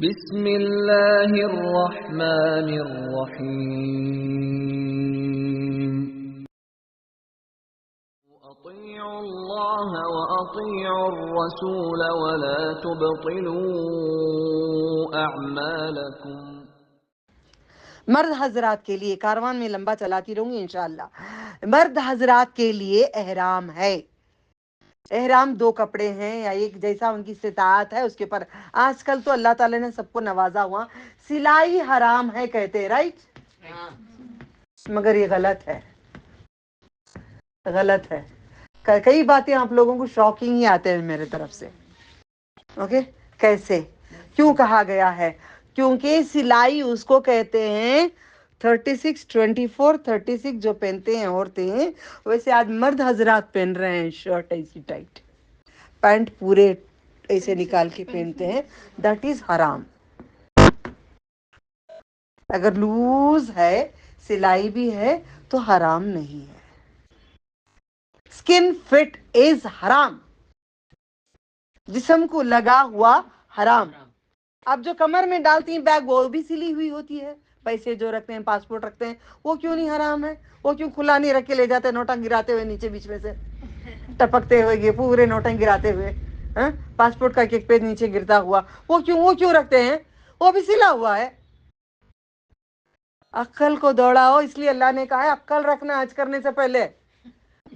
بسم اللہ الرحمن الرحیم اطیعوا اللہ واطیعوا الرسول ولا تبطلوا اعمالکم۔ مرد حضرات کے لیے، کاروان میں لمبا چلاتی رہوں گی انشاءاللہ۔ مرد حضرات کے لیے احرام ہے۔ احرام دو کپڑے ہیں یا ایک، جیسا ان کی استطاعت ہے اس کے پر۔ آج کل تو اللہ تعالیٰ نے سب کو نوازا ہوا، سلائی حرام ہے کہتے ہیں، رائٹ؟ مگر یہ غلط ہے، غلط ہے۔ کئی باتیں آپ لوگوں کو شاکنگ ہی آتے ہیں میرے طرف سے، اوکے؟ کیسے؟ کیوں کہا گیا ہے؟ کیونکہ سلائی اس کو کہتے ہیں 36 24 36 جو پہنتے ہیں عورتیں، ویسے آج مرد حضرات پہن رہے ہیں شرٹ ایسی ٹائٹ، پینٹ پورے ایسے نکال کے پہنتے ہیں، دیٹ از حرام۔ اگر لوز ہے، سلائی بھی ہے تو حرام نہیں ہے۔ اسکن فٹ از حرام، جسم کو لگا ہوا حرام۔ آپ جو کمر میں ڈالتی ہیں بیگ، وہ بھی سلی ہوئی ہوتی ہے۔ پیسے جو رکھتے ہیں، پاسپورٹ رکھتے ہیں، وہ کیوں نہیں حرام ہے؟ وہ کیوں کھلا نہیں رکھ کے لے جاتے ہیں نوٹاں گراتے ہوئے نیچے بیچ میں سے ٹپکتے ہوئے، یہ پورے نوٹاں گراتے ہوئے، پاسپورٹ کا ایک پیج نیچے گرتا ہوا، وہ کیوں رکھتے ہیں؟ وہ بھی سلا ہوا ہے۔ عقل کو دوڑاؤ، اس لیے اللہ نے کہا ہے عقل رکھنا حج کرنے سے پہلے،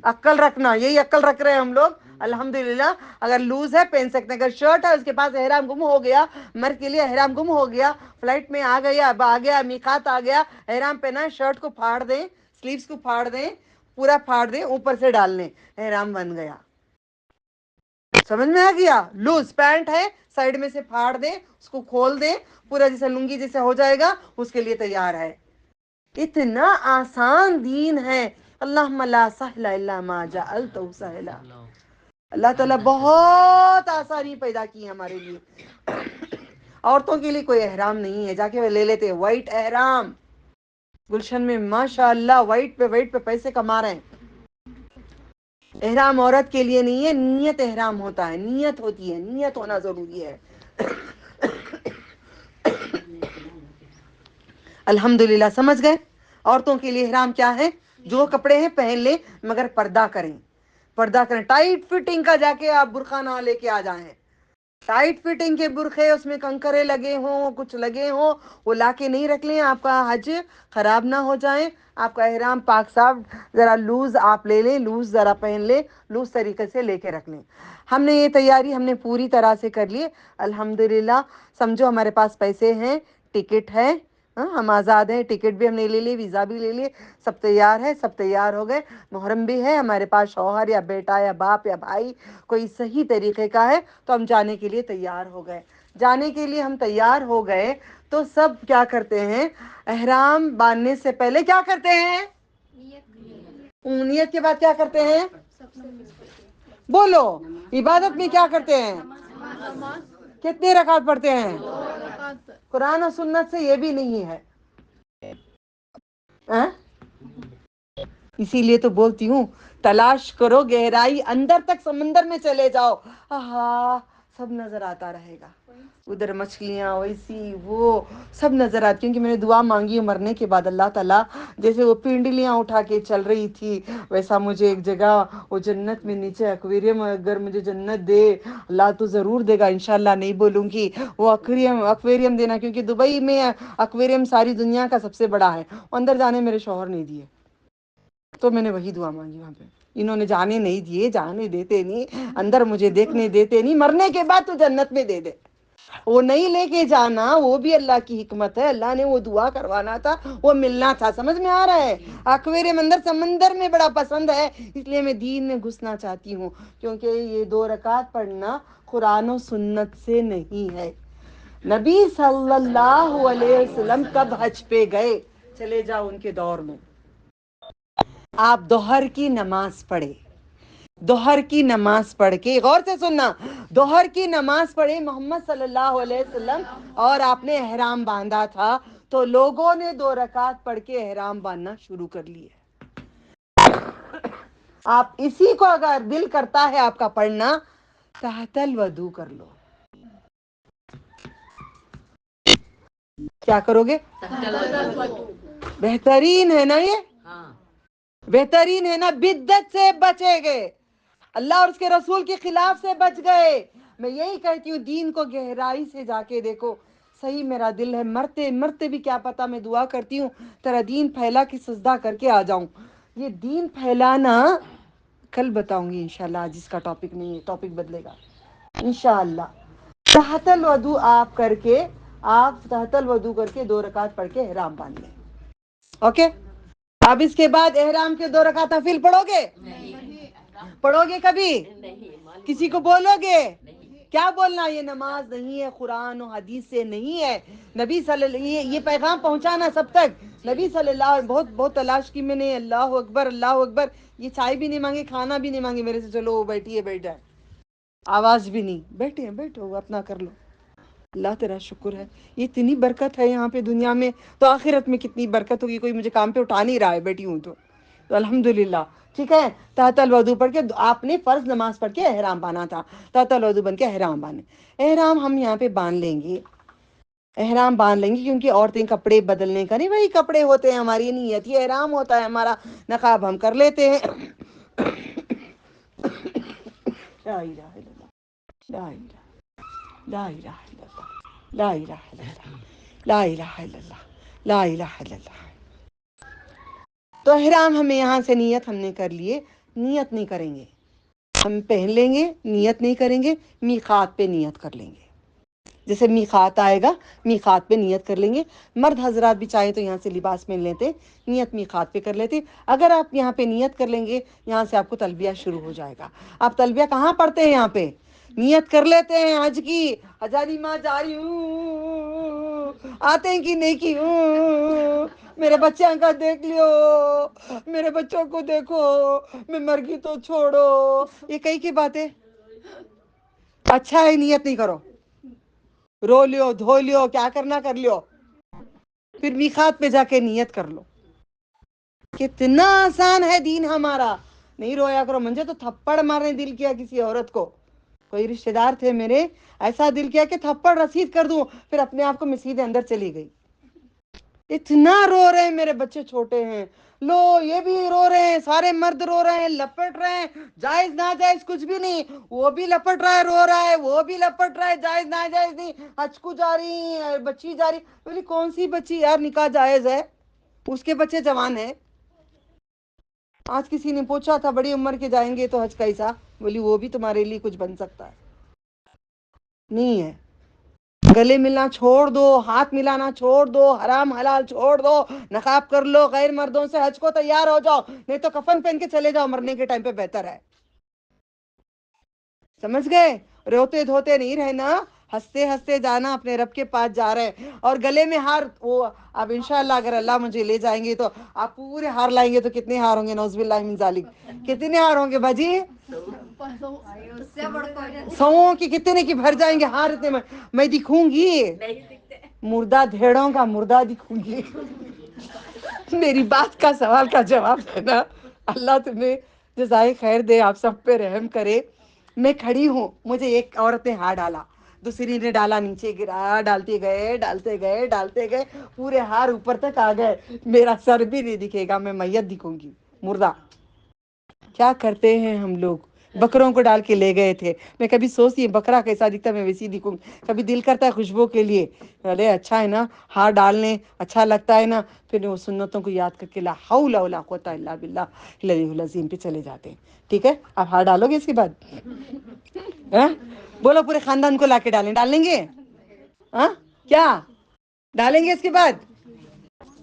عقل رکھنا۔ یہی عقل رکھ رہے ہیں ہم لوگ الحمدللہ۔ اگر لوز ہے پہن سکتے ہیں، اگر شرٹ ہے اس کے پاس احرام گم ہو گیا، مرد کے لیے احرام گم ہو گیا، فلائٹ میں آ گیا میقات آ گیا، احرام پہنا ہے، شرٹ کو پھاڑ دیں، سلیوز کو پھاڑ دیں، پورا پھاڑ دیں، اوپر سے ڈال لیں، احرام بن گیا۔ سمجھ میں آ گیا؟ لوز پینٹ ہے، سائیڈ میں سے پھاڑ دیں، اس کو کھول دیں، پورا جیسے لنگی جیسے ہو جائے گا، اس کے لیے تیار ہے۔ اتنا آسان دین ہے۔ اللہم لا سہل الا ما جعلتہ سہلا۔ اللہ تعالیٰ بہت آسانی پیدا کی ہے ہمارے لیے۔ عورتوں کے لیے کوئی احرام نہیں ہے، جا کے وہ لے لیتے وائٹ احرام۔ گلشن میں ماشاءاللہ وائٹ پہ پیسے کما رہے ہیں۔ احرام عورت کے لیے نہیں ہے، نیت احرام ہوتا ہے، نیت ہوتی ہے، نیت ہونا ضروری ہے۔ الحمدللہ سمجھ گئے؟ عورتوں کے لیے احرام کیا ہے؟ جو کپڑے ہیں پہن لیں، مگر پردہ کریں، پردہ کریں۔ ٹائٹ فٹنگ کا جا کے آپ برقع نہ لے کے آ جائیں۔ ٹائٹ فٹنگ کے برقعے، اس میں کنکرے لگے ہوں، کچھ لگے ہوں، وہ لا کے نہیں رکھ لیں، آپ کا حج خراب نہ ہو جائیں۔ آپ کا احرام پاک صاف، ذرا لوز آپ لے لیں، لوز ذرا پہن لیں، لوز طریقے سے لے کے رکھ لیں۔ ہم نے یہ تیاری ہم نے پوری طرح سے کر لی الحمدللہ۔ سمجھو ہمارے پاس پیسے ہیں، ٹکٹ ہے، ہم آزاد ہیں، ٹکٹ بھی ہم نے لے لی، ویزا بھی لے لیے، سب تیار ہے، سب تیار ہو گئے۔ محرم بھی ہے ہمارے پاس، شوہر یا بیٹا یا باپ یا بھائی کوئی صحیح طریقے کا ہے تو ہم جانے کے لیے تیار ہو گئے۔ جانے کے لیے ہم تیار ہو گئے تو سب کیا کرتے ہیں؟ احرام باندھنے سے پہلے کیا کرتے ہیں؟ نیت کے بعد کیا کرتے ہیں؟ بولو، عبادت میں کیا کرتے ہیں؟ کتنے رکعت پڑھتے ہیں؟ قرآن و سنت سے یہ بھی نہیں ہے۔ اسی لیے تو بولتی ہوں تلاش کرو گہرائی، اندر تک سمندر میں چلے جاؤ، سب نظر آتا رہے گا۔ ادھر مچھلیاں ویسی وہ سب نظر آتی، کیونکہ میں نے دعا مانگی مرنے کے بعد اللہ تعالیٰ جیسے وہ پنڈلیاں اٹھا کے چل رہی تھی، ویسا مجھے ایک جگہ وہ جنت میں نیچے ایکویریم، اگر مجھے جنت دے اللہ تو ضرور دے گا، انشاءاللہ نہیں بولوں گی، وہ ایکویریم دینا، کیونکہ دبئی میں ایکویریم ساری دنیا کا سب سے بڑا ہے، اندر جانے میرے شوہر نہیں دیے، تو میں نے وہی دعا مانگی وہاں پہ۔ انہوں نے جانے نہیں دیے، جانے دیتے نہیں، اندر مجھے دیکھنے دیتے نہیں، مرنے کے بعد تو جنت میں دے دے۔ وہ نہیں لے کے جانا، وہ بھی اللہ کی حکمت ہے، اللہ نے وہ دعا کروانا تھا، وہ ملنا تھا۔ سمجھ میں آ رہا ہے؟ ایکویریم اندر سمندر میں بڑا پسند ہے، اس لیے میں دین میں گھسنا چاہتی ہوں، کیونکہ یہ 2 رکعت پڑھنا قرآن و سنت سے نہیں ہے۔ نبی صلی اللہ علیہ وسلم کب حج پہ گئے؟ چلے جاؤ ان کے دور میں، آپ دوہر کی نماز پڑھے، دوہر کی نماز پڑھ کے، غور سے سننا، دوہر کی نماز پڑھے محمد صلی اللہ علیہ وسلم، اور آپ نے احرام باندھا تھا تو لوگوں نے 2 رکعت پڑھ کے احرام باندھنا شروع کر لیے۔ آپ اسی کو اگر دل کرتا ہے آپ کا پڑھنا، تحت الوضو کر لو۔ क्या करोगे? बेहतरीन है ना ये, बेहतरीन है ना, बिद्दत से बचे गए, अल्लाह और उसके रसूल के खिलाफ से बच गए। मैं यही कहती हूँ, दीन को गहराई से जाके देखो। सही मेरा दिल है, मरते मरते भी क्या पता मैं दुआ करती हूँ तेरा दीन फैला के सजदा करके आ जाऊं। ये दीन फैलाना कल बताऊंगी इंशाल्लाह, आज इसका टॉपिक नहीं है, टॉपिक बदलेगा इंशाल्लाह। तहतल वदू आप करके, आप तहतल वदू करके 2 रकात पढ़ के एहराम बांध लें। ओके, अब इसके बाद एहराम के 2 रकात नफिल पढ़ोगे? पढ़ोगे कभी? किसी को बोलोगे? क्या बोलना? ये नमाज नहीं है, कुरान और हदीस से नहीं है। नबी सल्लल्लाहु, ये पैगाम पहुंचाना सब तक। नबी सल्लल्लाहु, बहुत बहुत तलाश की मैंने, अल्लाह अकबर अल्लाह अकबर। ये चाय भी नहीं मांगे, खाना भी नहीं मांगे मेरे से, चलो बैठिए, बैठा है, आवाज भी नहीं, बैठे बैठो अपना कर लो। अल्लाह तेरा शुक्र है, ये इतनी बरकत है यहाँ पे दुनिया में, तो आखिरत में कितनी बरकत होगी। कोई मुझे काम पे उठा नहीं रहा है, बैठी हूँ तो अल्हम्दुलिल्लाह। ठीक है, तहतल वदू पढ़ के, आपने फर्ज नमाज पढ़ के एहराम बांधा था, तहतल वदू बन के एहराम बांधे। एहराम हम यहाँ पे बांध लेंगे, एहराम बांध लेंगे, क्योंकि औरतें कपड़े बदलने का नहीं, वही कपड़े होते हैं, हमारी नीयत ये एहराम होता है हमारा। नकाब हम कर लेते हैं। ला इलाहा इल्लल्लाह, ला इलाहा, ला इलाहा इल्लल्लाह, ला इलाहा इल्लल्लाह, ला इलाहा इल्लल्लाह, ला इलाहा इल्लल्लाह। तो एहराम हमें यहाँ से नियत हमने कर लिए, नियत नहीं करेंगे, हम पहन लेंगे, नियत नहीं करेंगे, मीकात पे नियत कर लेंगे। जैसे मीकात आएगा, मीकात पे नियत कर लेंगे। मर्द हजरात भी चाहे तो यहाँ से लिबास पहन लेते, नियत मीकात पे कर लेते। अगर आप यहाँ पे नियत कर लेंगे, यहाँ से आपको तलबिया शुरू हो जाएगा। आप तलबिया कहाँ पढ़ते हैं? यहाँ पे नियत कर लेते हैं हज की, हजारी माँ जा रही हूँ, आते हैं कि नहीं की हूँ, मेरे बच्चे का देख लियो, मेरे बच्चों को देखो, मैं मर गई तो छोड़ो, ये कई की बातें। अच्छा है, नियत नहीं करो, रो लियो, धो लियो, क्या करना कर लियो, फिर मीकात पे जाके नियत कर लो। कितना आसान है दीन हमारा। नहीं रोया करो, मुझे तो थप्पड़ मारने दिल किया किसी औरत को, कोई रिश्तेदार थे मेरे, ऐसा दिल किया कि थप्पड़ रसीद कर दूं, फिर अपने आप को मसीद अंदर चली गई। इतना रो रहे हैं, मेरे बच्चे छोटे हैं, लो ये भी रो रहे हैं, सारे मर्द रो रहे हैं, लपट रहे हैं, जायज ना जायज कुछ भी नहीं, वो भी लपट रहा है, रो रहा है, वो भी लपट रहा है, जायज ना जायज नहीं, हचकू जा रही है, बच्ची जा रही। बोली कौन सी बच्ची यार, निकाह जायज है, उसके बच्चे जवान है। आज किसी ने पूछा था, बड़ी उम्र के जाएंगे तो हज कैसा? बोली वो भी तुम्हारे लिए कुछ बन सकता है, नहीं है। गले मिलना छोड़ दो, हाथ मिलाना छोड़ दो, हराम हलाल छोड़ दो, नकाब कर लो, गैर मर्दों से हज को तैयार हो जाओ, नहीं तो कफन पहन के चले जाओ, मरने के टाइम पे बेहतर है। समझ गए? रोते धोते नहीं रहना, हंसते हंसते जाना, अपने रब के पास जा रहे हैं। और गले में हार, वो अब इंशाल्लाह अगर अल्लाह मुझे ले जाएंगे तो आप पूरे हार लाएंगे, तो कितने हार होंगे? नौजुबिल्लाह मिन जालिक, कितने हार होंगे बाजी? 100 की, कितने की भर जाएंगे हार इतने में? मैं दिखूंगी मुर्दा, भेड़ों का मुर्दा दिखूंगी। मेरी बात का, सवाल का जवाब देना। अल्लाह तुम्हें जज़ाए खैर दे, आप सब पे रहम करे। मैं खड़ी हूँ, मुझे एक औरत ने हार डाला, दूसरी ने डाला, नीचे गिरा, डालते गए डालते गए डालते गए, पूरे हार ऊपर तक आ गए, मेरा सर भी नहीं दिखेगा, मैं मैयत दिखूंगी, मुर्दा। क्या करते हैं हम लोग? बकरों को डाल के ले गए थे, मैं कभी सोचती है बकरा कैसा दिखता है, मैं वैसी दिखूंगी, कभी दिल करता है खुशबू के लिए, अरे अच्छा है ना, हार डालने अच्छा लगता है ना, फिर वो सुन्नतों को याद करके ला हौला वला कुव्वता इल्ला बिल्लाह अल अज़ीम पे चले जाते हैं। ठीक है, आप हार डालोगे इसके बाद? हैं? बोलो पूरे खानदान को लाके डालेंगे? हाँ, क्या डालेंगे इसके बाद?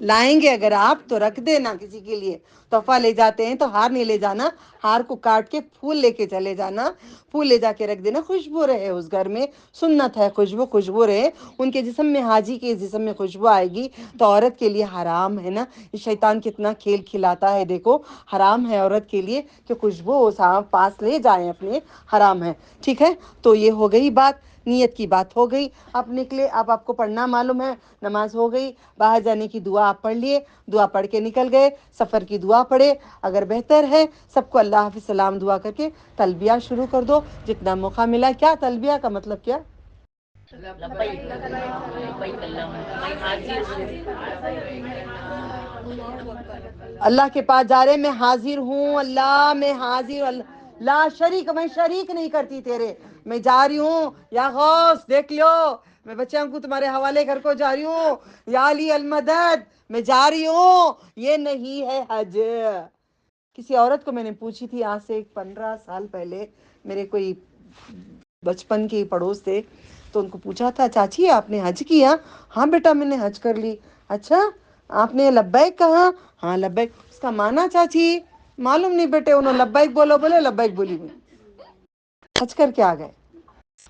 लाएंगे अगर आप तो रख देना किसी के लिए, तोहफा ले जाते हैं तो हार नहीं ले जाना, हार को काट के फूल लेके चले जाना, फूल ले जाके रख देना, खुशबू रहे उस घर में, सुन्नत है, खुशबू खुशबू रहे उनके जिस्म में, हाजी के जिस्म में खुशबू आएगी तो औरत के लिए हराम है ना। ये शैतान कितना खेल खिलाता है, देखो हराम है औरत के लिए कि खुशबू साहब पास ले जाए अपने, हराम है। ठीक है, तो ये हो गई बात, नियत की बात हो गई। अब निकले, अब आपको पढ़ना मालूम है, नमाज हो गई, बाहर जाने की दुआ आप पढ़ लिए, दुआ पढ़ के निकल गए, सफ़र की दुआ पढ़े, अगर बेहतर है सबको अल्लाह हाफिज़ सलाम दुआ करके तलबिया शुरू कर दो, जितना मौका मिला। क्या तलबिया का मतलब क्या? اللہ کے پاس جا رہے، میں حاضر ہوں اللہ، میں حاضر لا شریک، میں شریک نہیں کرتی تیرے، میں جا رہی ہوں یا غوث دیکھ لو، میں بچوں کو تمہارے حوالے گھر کو جا رہی ہوں، یا علی المدد میں جا رہی ہوں، یہ نہیں ہے حج۔ کسی عورت کو میں نے پوچھی تھی آج سے 15 سال پہلے، میرے کوئی بچپن کے پڑوس تھے، تو ان کو پوچھا تھا چاچی آپ نے حج کیا؟ ہاں بیٹا میں نے حج کر لی۔ اچھا آپ نے لبیک کہا؟ ہاں لبیک۔ اس کا معنی چاچی معلوم نہیں بیٹے، انہوں لبیک بولو بولے لبیک بولی میں حج کر کے آ گئے۔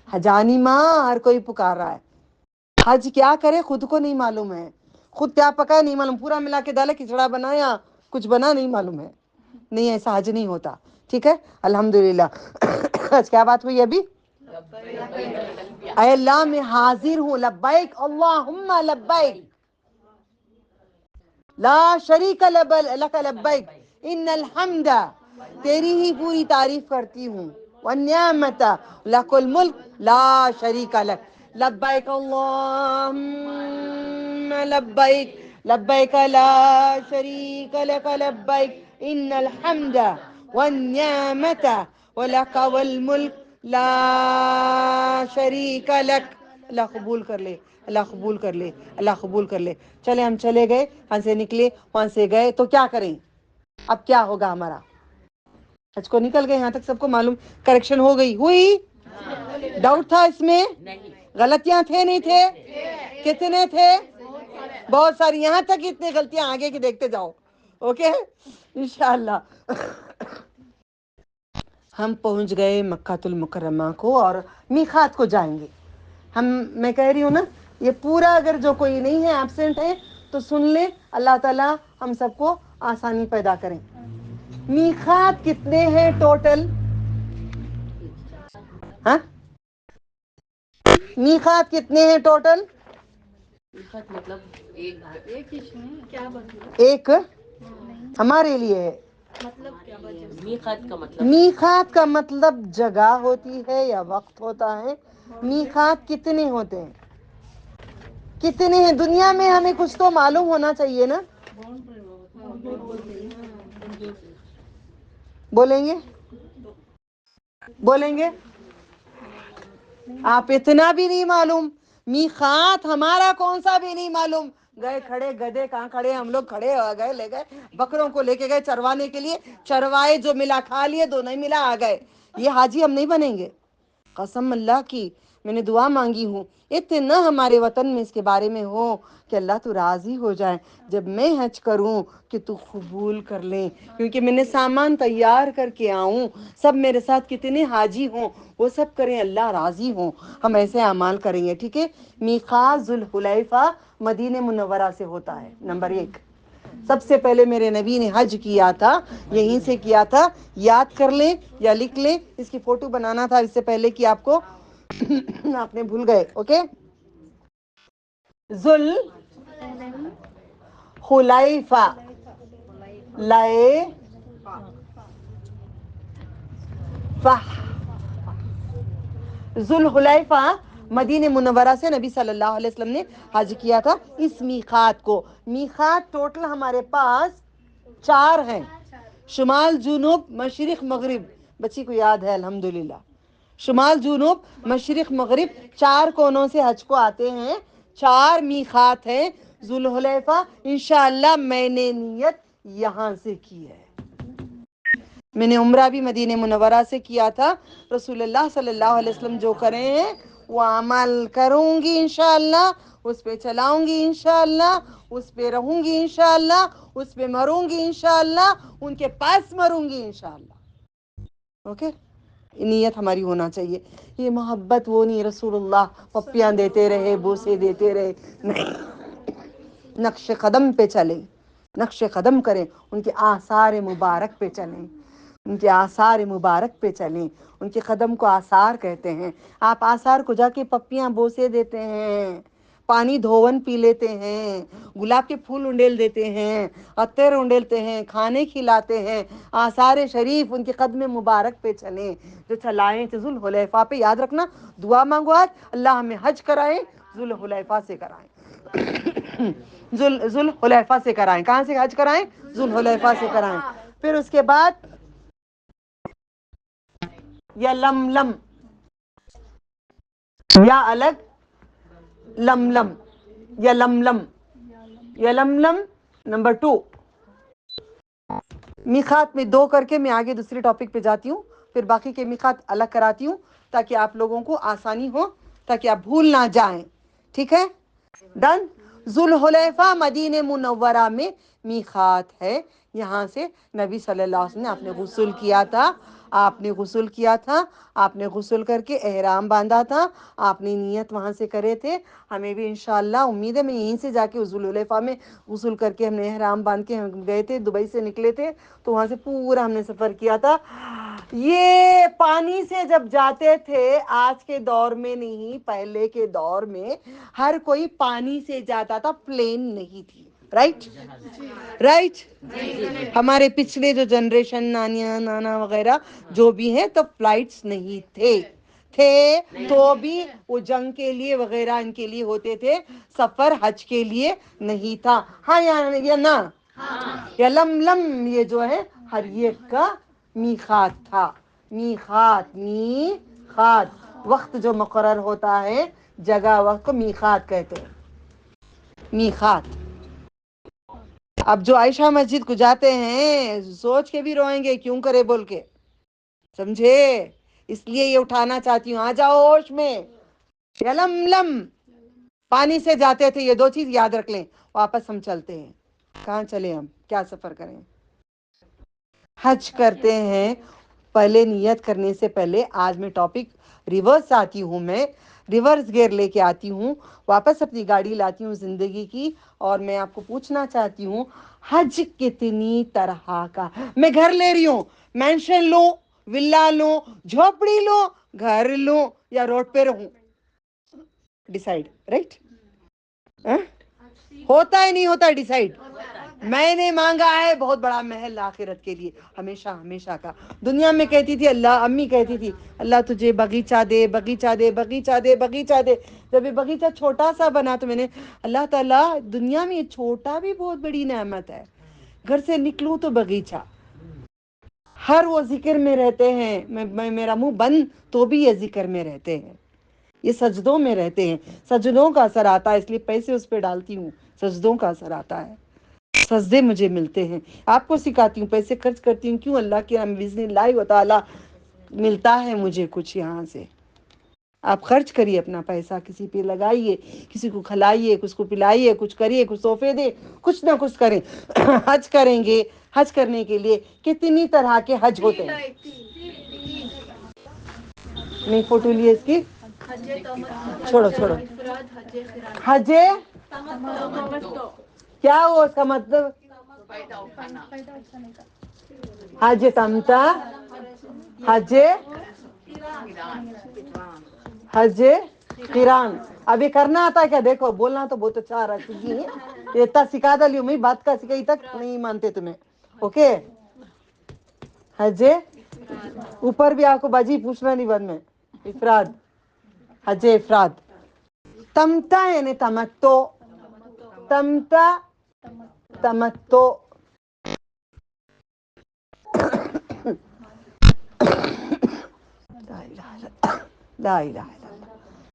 حجانی ماں ہر کوئی پکار رہا ہے، حج کیا کرے خود کو نہیں معلوم ہے، خود کیا پکا نہیں معلوم، پورا ملا کے ڈالا کھچڑا بنایا کچھ بنا نہیں معلوم ہے، نہیں ایسا حج نہیں ہوتا۔ ٹھیک ہے الحمدللہ۔ آج کیا بات ہوئی ابھی؟ اے اللہ میں حاضر ہوں، لبیک اللہم لبیک لا شریک لک لبیک ان الحمد، تیری ہی پوری تعریف کرتی ہوں، والنعمت لک الملک لا شریک لک، لبیک اللہم لبیک لبیک لا شریک لک لبیک ان الحمد والنعمت ولک والملک لا شریک لک۔ اللہ قبول کر لے، اللہ قبول کر لے، اللہ قبول کر لے۔ چلے ہم چلے گئے، وہاں سے نکلے، وہاں سے گئے تو کیا کریں؟ اب کیا ہوگا ہمارا؟ حج کو نکل گئے، یہاں تک سب کو معلوم، کریکشن ہو گئی ہوئی؟ ڈاؤٹ تھا اس میں؟ غلطیاں تھے نہیں تھے؟ کتنے تھے؟ بہت ساری، یہاں تک اتنے غلطیاں آگے کی دیکھتے جاؤ، اوکے انشاءاللہ۔ ہم پہنچ گئے مکہ المکرمہ کو اور میقات کو جائیں گے ہم۔ میں کہہ رہی ہوں نا یہ پورا، اگر جو کوئی نہیں ہے ایبسنٹ ہے تو سن لے، اللہ تعالیٰ ہم سب کو آسانی پیدا کریں۔ میقات کتنے ہیں ٹوٹل؟ ہاں میقات کتنے ہیں ٹوٹل؟ ایک ہمارے لیے ہے۔ میقات کا مطلب جگہ ہوتی ہے یا وقت ہوتا ہے؟ میقات کتنے ہوتے ہیں؟ کتنے ہیں دنیا میں؟ ہمیں کچھ تو معلوم ہونا چاہیے نا، بولیں گے بولیں گے؟ آپ اتنا بھی نہیں معلوم؟ میقات ہمارا کون سا بھی نہیں معلوم؟ گئے کھڑے گدے کہاں کھڑے، ہم لوگ کھڑے ہو گئے، لے گئے بکروں کو، لے کے گئے چروانے کے لیے، چروائے جو ملا کھا لیے، دو نہیں ملا آ گئے۔ یہ حاجی ہم نہیں بنیں گے، قسم اللہ کی میں نے دعا مانگی ہوں اتنا ہمارے وطن میں اس کے بارے میں ہو کہ اللہ تو راضی ہو جائے جب میں حج کروں کہ تو قبول کر لیں، کیونکہ میں نے سامان تیار کر کے آؤں، سب میرے ساتھ کتنے حاجی ہوں وہ سب کریں، اللہ راضی ہوں، ہم ایسے اعمال کریں گے۔ ٹھیک ہے، میقات ذوالحلیفہ مدینہ منورہ سے ہوتا ہے، نمبر 1۔ سب سے پہلے میرے نبی نے حج کیا تھا یہیں سے کیا تھا، یاد کر لیں یا لکھ لیں، اس کی فوٹو بنانا تھا اس سے پہلے کہ آپ کو آپ نے بھول گئے، اوکے۔ ذوالحلیفہ، لائے فہ، ذوالحلیفہ مدینہ منورہ سے نبی صلی اللہ علیہ وسلم نے حج کیا تھا اس میقات کو۔ میقات ٹوٹل ہمارے پاس 4 ہیں، شمال جنوب مشرق مغرب، بچی کو یاد ہے الحمدللہ، شمال جنوب مشرق مغرب 4 کونوں سے حج کو آتے ہیں، 4 میقات ہیں۔ ذوالحلیفہ انشاءاللہ میں نے نیت یہاں سے کی ہے، میں نے عمرہ بھی مدینہ منورہ سے کیا تھا، رسول اللہ صلی اللہ علیہ وسلم جو کرے ہیں وہ عمل کروں گی انشاءاللہ، اس پہ چلاؤں گی انشاءاللہ، اس پہ رہوں گی انشاءاللہ، اس پہ مروں گی انشاءاللہ، ان کے پاس مروں گی انشاءاللہ، اوکے۔ نیت ہماری ہونا چاہیے، یہ محبت وہ نہیں رسول اللہ پپیاں دیتے رہے، بوسے دیتے رہے، نہیں، نقش قدم پہ چلیں، نقش قدم کریں، ان کے آثار مبارک پہ چلیں، ان کے آثار مبارک پہ چلیں، ان کے قدم کو آثار کہتے ہیں۔ آپ آثار کو جا کے پپیاں بوسے دیتے ہیں، पानी धोवन पी लेते हैं, गुलाब के फूल उंडेल देते हैं, अत्तर उंडेलते हैं, खाने खिलाते हैं, आसार शरीफ उनके कदम मुबारक पे चलें, जो चलाएं जुल हुलैफा पे। याद रखना, दुआ मांगो आज, अल्लाह हमें हज कराए, जुल हुलैफा से कराएं, जुल हुलैफा से कराएं। कहाँ से हज कराएं? जुल हुलैफा से कराएं। फिर उसके बाद या लम या अलग, लम या लम नंबर 2। मीकात में 2 करके मैं आगे दूसरे टॉपिक पे जाती हूँ, फिर बाकी के मीकात अलग कराती हूँ ताकि आप लोगों को आसानी हो, ताकि आप भूल ना जाएं। ठीक है, डन। जुल्हुलैफा मदीने मुनव्वरा में मीकात है। यहाँ से नबी सल्लल्लाहु अलैहि वसल्लम ने आपने गुस्ल किया था, आपने गुस्ल करके एहराम बांधा था, आपने नियत वहाँ से करे थे। हमें भी इंशाअल्लाह उम्मीद है, मैं यहीं से जाके जुल्हुलैफा में गुस्ल करके हमने एहराम बांध के हम गए थे, दुबई से निकले थे, तो वहाँ से पूरा हमने सफ़र किया था। ये पानी से जब जाते थे, आज के दौर में नहीं, पहले के दौर में हर कोई पानी से जाता था, प्लेन नहीं थी। राइट। हमारे पिछले जो जनरेशन, नानिया नाना वगैरह जो भी हैं, तो फ्लाइट्स नहीं थे तो भी वो जंग के लिए वगैरह इनके लिए होते थे, सफर हज के लिए नहीं था। हाँ या ना? या लम ये जो है हर एक का मीकात था। मीकात वक्त जो मुकर्रर होता है, जगह वक्त को मीकात कहते हैं, मीकात। अब जो आयशा मस्जिद को जाते हैं, सोच के भी रोएंगे क्यों करे बोल के, समझे? इसलिए ये उठाना चाहती हूँ, आ जाओ होश में। लम पानी से जाते थे, ये 2 चीज याद रख लें। वापस हम चलते हैं, कहाँ चले हम, क्या सफर करें? हज करते हैं। पहले नियत करने से पहले आज मैं टॉपिक रिवर्स आती हूँ, मैं रिवर्स गियर लेके आती हूँ, वापस अपनी गाड़ी लाती हूँ जिंदगी की, और मैं आपको पूछना चाहती हूँ, हज कितनी तरह का? मैं घर ले रही हूँ, मैंशन लो, विला लो, झोपड़ी लो, घर लो, या रोड पे रहूं, डिसाइड। राइट? होता है नहीं होता डिसाइड? मैंने मांगा है बहुत बड़ा महल आखिरत के लिए, हमेशा हमेशा का। दुनिया में कहती थी अल्लाह, अम्मी कहती थी अल्लाह तुझे बगीचा दे, बगीचा दे, बगीचा दे, बगीचा दे। जब ये बगीचा छोटा सा बना तो मैंने अल्लाह ताला, दुनिया में छोटा भी बहुत बड़ी नेमत है, घर से निकलूं तो बगीचा। हर वो जिक्र में रहते हैं, मैं मेरा मुंह बंद तो भी ये जिक्र में रहते हैं, ये सजदों में रहते हैं, सजदों का असर आता है, इसलिए पैसे उस पर डालती हूँ, सजदों का असर आता है, सजदे मुझे मिलते हैं। आपको सिखाती हूँ, पैसे खर्च करती हूँ क्यों? अल्लाह के बिज़निल्लाह व तआला मिलता है मुझे कुछ यहाँ से। आप खर्च करिए अपना पैसा, किसी पे लगाइए, किसी को खिलाइए, कुछ को पिलाइए, कुछ करिए, कुछ तोहफे दे, कुछ ना कुछ करें। हज करेंगे, हज करने के लिए कितनी तरह के हज होते हैं। नहीं फोटो लिए इसकी, छोड़ो हजे क्या हो उसका मतलब? हज तमता, हजे हजे किरान। अभी करना आता है क्या? देखो बोलना तो बहुत अच्छा आ रहा है, ये इतना सिखा डाली मैं, बात का सिखाई तक नहीं मानते तुम्हें। ओके, हजे ऊपर भी आपको बाजी पूछना नहीं बाद में, इफराद, हजे इफराद। तमता यानी तमत्तो, तमता तमत्तो। ला इलाहा इल्लल्लाह,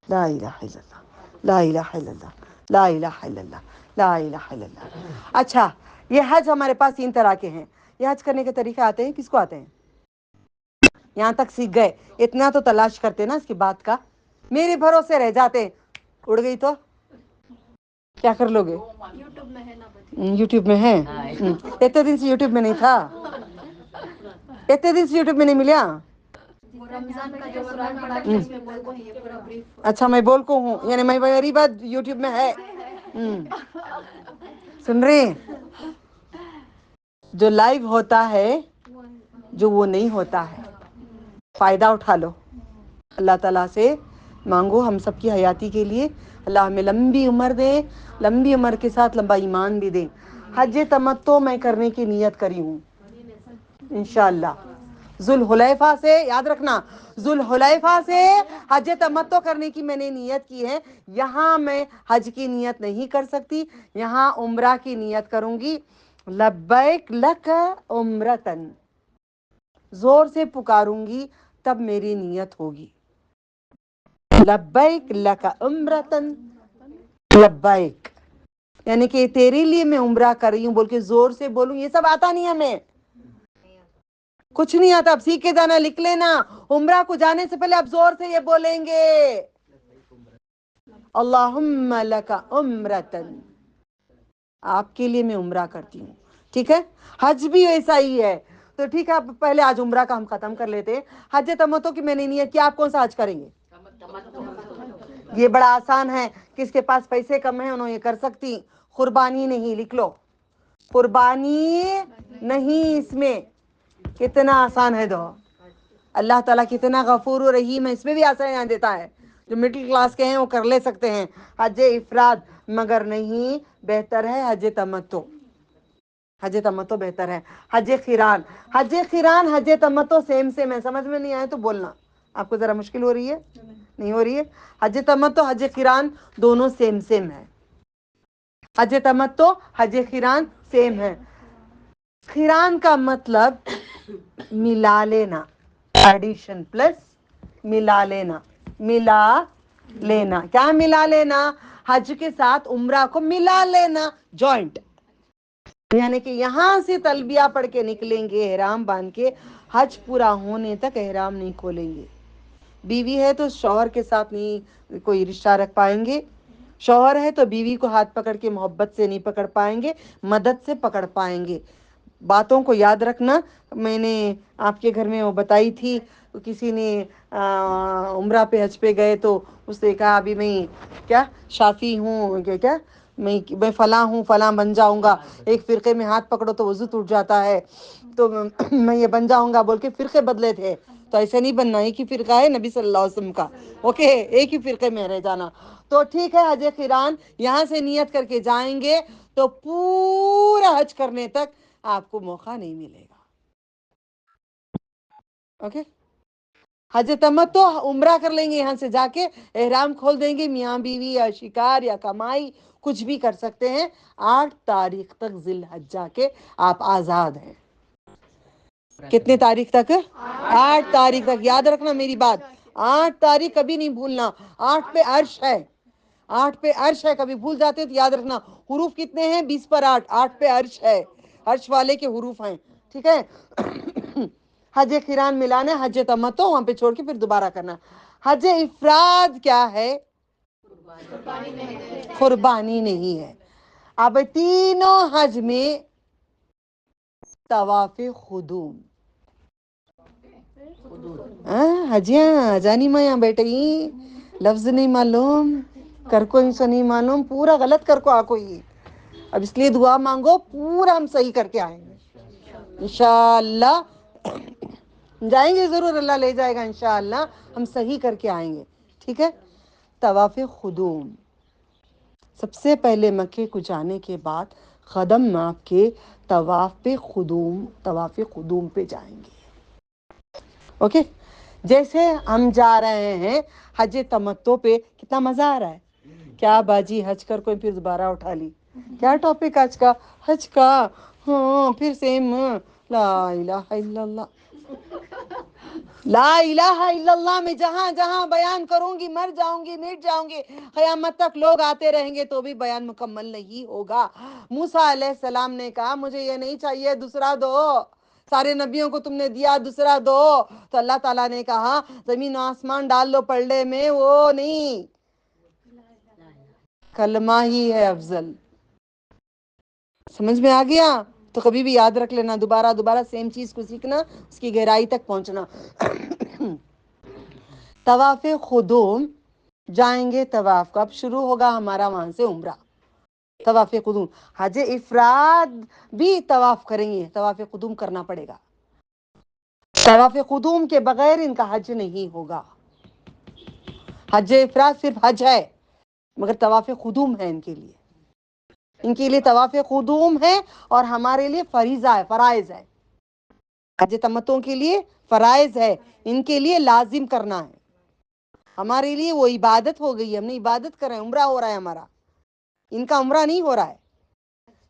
ला इलाहा इल्लल्लाह, ला इलाहा इल्लल्लाह, ला इलाहा इल्लल्लाह, ला इलाहा इल्लल्लाह। अच्छा, ये हज हमारे पास 3 तरह के हैं। ये हज करने के तरीके आते हैं, किसको आते हैं? यहाँ तक सीख गए, इतना तो तलाश करते ना इसकी बात का, मेरे भरोसे रह जाते। उड़ गई तो क्या कर लोगे? यूट्यूब में है। इतने दिन से यूट्यूब में नहीं था, इतने दिन से यूट्यूब में नहीं मिला। रमजान का जो कुरान पढ़ा के इसमें बोल को है, ये पूरा ब्रीफ। अच्छा, मैं बोल को हूँ, यानी मैं मेरी बात यूट्यूब में है। सुन रही? जो लाइव होता है, जो वो नहीं होता है, फायदा उठा लो। अल्लाह ताला से مانگو ہم سب کی حیاتی کے لیے، اللہ ہمیں لمبی عمر دے، لمبی عمر کے ساتھ لمبا ایمان بھی دے۔ حج تمتع میں کرنے کی نیت کری ہوں انشاءاللہ، ذوالحلیفہ سے، یاد رکھنا ذوالحلیفہ سے حج تمتع کرنے کی میں نے نیت کی ہے۔ یہاں میں حج کی نیت نہیں کر سکتی، یہاں عمرہ کی نیت کروں گی۔ لبیک لک عمرتن، زور سے پکاروں گی تب میری نیت ہوگی۔ لبیک لک عمرتن، لبیک یعنی کہ تیرے لیے میں عمرہ کر رہی ہوں بول کے زور سے بولوں، یہ سب آتا نہیں ہمیں، کچھ نہیں آتا۔ اب سیکھ کے جانا، لکھ لینا، عمرہ کو جانے سے پہلے آپ زور سے یہ بولیں گے، اللہم لک عمرتن، آپ کے لیے میں عمرہ کرتی ہوں، ٹھیک ہے۔ حج بھی ویسا ہی ہے، تو ٹھیک ہے اب پہلے آج عمرہ کا ہم ختم کر لیتے ہیں۔ حج تمتع کی میں نے نیت کیا، آپ کون سا حج کریں گے؟ یہ بڑا آسان ہے، کس کے پاس پیسے کم ہیں انہوں یہ کر سکتی۔ قربانی نہیں، لکھ لو، قربانی نہیں اس میں، کتنا آسان ہے دو۔ اللہ تعالیٰ کتنا غفور و رحیم ہے، اس میں بھی آسان دیتا ہے۔ جو مڈل کلاس کے ہیں وہ کر لے سکتے ہیں حج افراد، مگر نہیں، بہتر ہے حج تمتع، حج تمتع بہتر ہے۔ حج قران، حج قران حج تمتع سیم سیم ہے، سمجھ میں نہیں آئے تو بولنا، آپ کو ذرا مشکل ہو رہی ہے، نہیں ہو رہی ہے؟ حج تمتع حج قران دونوں سیم سیم ہے، حج تمتع حج قران سیم ہے۔ قران کا مطلب ملا لینا، ایڈیشن پلس ملا لینا، ملا لینا، کیا ملا لینا؟ حج کے ساتھ عمرہ کو ملا لینا، جوائنٹ، یعنی کہ یہاں سے تلبیہ پڑھ کے نکلیں گے احرام باندھ کے، حج پورا ہونے تک احرام نہیں کھولیں گے۔ بیوی ہے تو شوہر کے ساتھ نہیں کوئی رشتہ رکھ پائیں گے، شوہر ہے تو بیوی کو ہاتھ پکڑ کے محبت سے نہیں پکڑ پائیں گے، مدد سے پکڑ پائیں گے۔ باتوں کو یاد رکھنا، میں نے آپ کے گھر میں وہ بتائی تھی، کسی نے عمرہ پہ حج پہ گئے تو اس نے کہا ابھی میں کیا شافی ہوں، کیا میں فلاں ہوں، فلاں بن جاؤں گا، ایک فرقے میں ہاتھ پکڑو تو وضو ٹوٹ جاتا ہے، تو میں یہ بن جاؤں گا بول کے فرقے بدلے تھے۔ تو ایسے نہیں بننا، ایک ہی فرقہ ہے نبی صلی اللہ علیہ وسلم کا، اوکے، ایک ہی فرقے میں رہ جانا۔ تو ٹھیک ہے، حج قران یہاں سے نیت کر کے جائیں گے تو پورا حج کرنے تک آپ کو موقع نہیں ملے گا، اوکے۔ حج تمتع عمرہ کر لیں گے، یہاں سے جا کے احرام کھول دیں گے، میاں بیوی یا شکار یا کمائی کچھ بھی کر سکتے ہیں۔ 8 تاریخ تک ذی الحجہ کے آپ آزاد ہیں۔ کتنے تاریخ تک؟ 8 تاریخ تک، یاد رکھنا میری بات، 8 تاریخ کبھی نہیں بھولنا۔ 8 پہ عرش ہے، 8 پہ عرش ہے، کبھی بھول جاتے تو یاد رکھنا۔ حروف کتنے ہیں؟ 20 پر 8، 8 پہ عرش ہے، عرش والے کے حروف ہیں، ٹھیک ہے۔ حج قران ملانا، حج تمتع وہاں پہ چھوڑ کے پھر دوبارہ کرنا۔ حج افراد کیا ہے؟ قربانی نہیں ہے۔ اب تینوں حج میں طواف قدوم، حجیاں جانی ماں یہاں بیٹھ گئی، لفظ نہیں معلوم، کر کو ان سے نہیں معلوم، پورا غلط کر کو آکو ہی۔ اب اس لیے دعا مانگو پورا ہم صحیح کر کے آئیں گے انشاءاللہ، جائیں گے ضرور، اللہ لے جائے گا انشاءاللہ، ہم صحیح کر کے آئیں گے، ٹھیک ہے۔ طواف قدوم، سب سے پہلے مکے کو جانے کے بعد قدم ناپ کے طواف قدوم پہ جائیں گے، اوکے۔ جیسے ہم جا رہے ہیں حج تمتع پہ، کتنا مزہ آ رہا ہے، کیا باجی حج کر کوئی پھر دوبارہ اٹھا لی، کیا ٹاپک آج کا، حج کا، ہاں پھر سیم، لا الہ الا اللہ، لا الہ الا اللہ میں جہاں جہاں بیان کروں گی مر جاؤں گی، مٹ جاؤں گی، قیامت تک لوگ آتے رہیں گے تو بھی بیان مکمل نہیں ہوگا۔ موسیٰ علیہ السلام نے کہا مجھے یہ نہیں چاہیے، دوسرا دو، سارے نبیوں کو تم نے دیا، دوسرا دو، تو اللہ تعالیٰ نے کہا زمین و آسمان ڈال لو پلڑے میں، وہ نہیں، کلمہ ہی ہے افضل، سمجھ میں آ گیا؟ تو کبھی بھی یاد رکھ لینا، دوبارہ دوبارہ سیم چیز کو سیکھنا، اس کی گہرائی تک پہنچنا۔ طواف قدوم جائیں گے، طواف کب شروع ہوگا ہمارا؟ وہاں سے عمرہ، طواف قدوم۔ حج افراد بھی طواف کریں گے، طواف قدوم کرنا پڑے گا، طواف قدوم کے بغیر ان کا حج نہیں ہوگا۔ حج افراد صرف حج ہے، مگر طواف قدوم ہے ان کے لیے طواف قدوم ہے، اور ہمارے لیے فریضہ ہے، فرائض ہے. حج تمتع کے لیے فرائض ہے، ان کے لیے لازم کرنا ہے. ہمارے لیے وہ عبادت ہو گئی، ہم نے عبادت کر رہے ہیں، عمرہ ہو رہا ہے ہمارا. ان کا عمرہ نہیں ہو رہا ہے،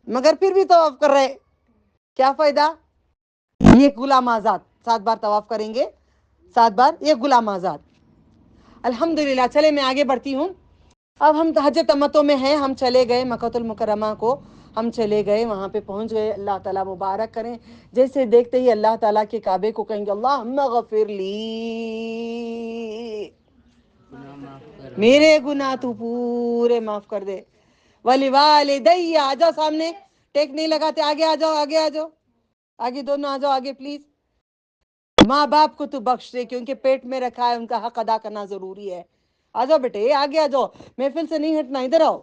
مگر پھر بھی طواف کر رہے. کیا فائدہ؟ یہ غلام آزاد 7 بار طواف کریں گے، 7 بار یہ غلام آزاد. الحمدللہ. چلے میں آگے بڑھتی ہوں. اب ہم حج تمتع میں ہیں، ہم چلے گئے مکہ المکرمہ کو، ہم چلے گئے وہاں پہ پہنچ گئے. اللہ تعالیٰ مبارک کریں. جیسے دیکھتے ہی اللہ تعالیٰ کے کعبے کو کہیں گے اللہم اغفر لی، میرے گناہ تو پورے معاف کر دے. وَلِوَالِدَيَّ، آ جاؤ سامنے، ٹیک نہیں لگاتے، آگے آ جاؤ، آگے آ جاؤ، آگے دونوں آ جاؤ، آگے پلیز. ماں باپ کو تو بخش دے، کیونکہ پیٹ میں رکھا ہے، ان کا حق ادا کرنا ضروری ہے. آ جاؤ بیٹے، آگے آ جاؤ، محفل سے نہیں ہٹنا، ادھر آؤ.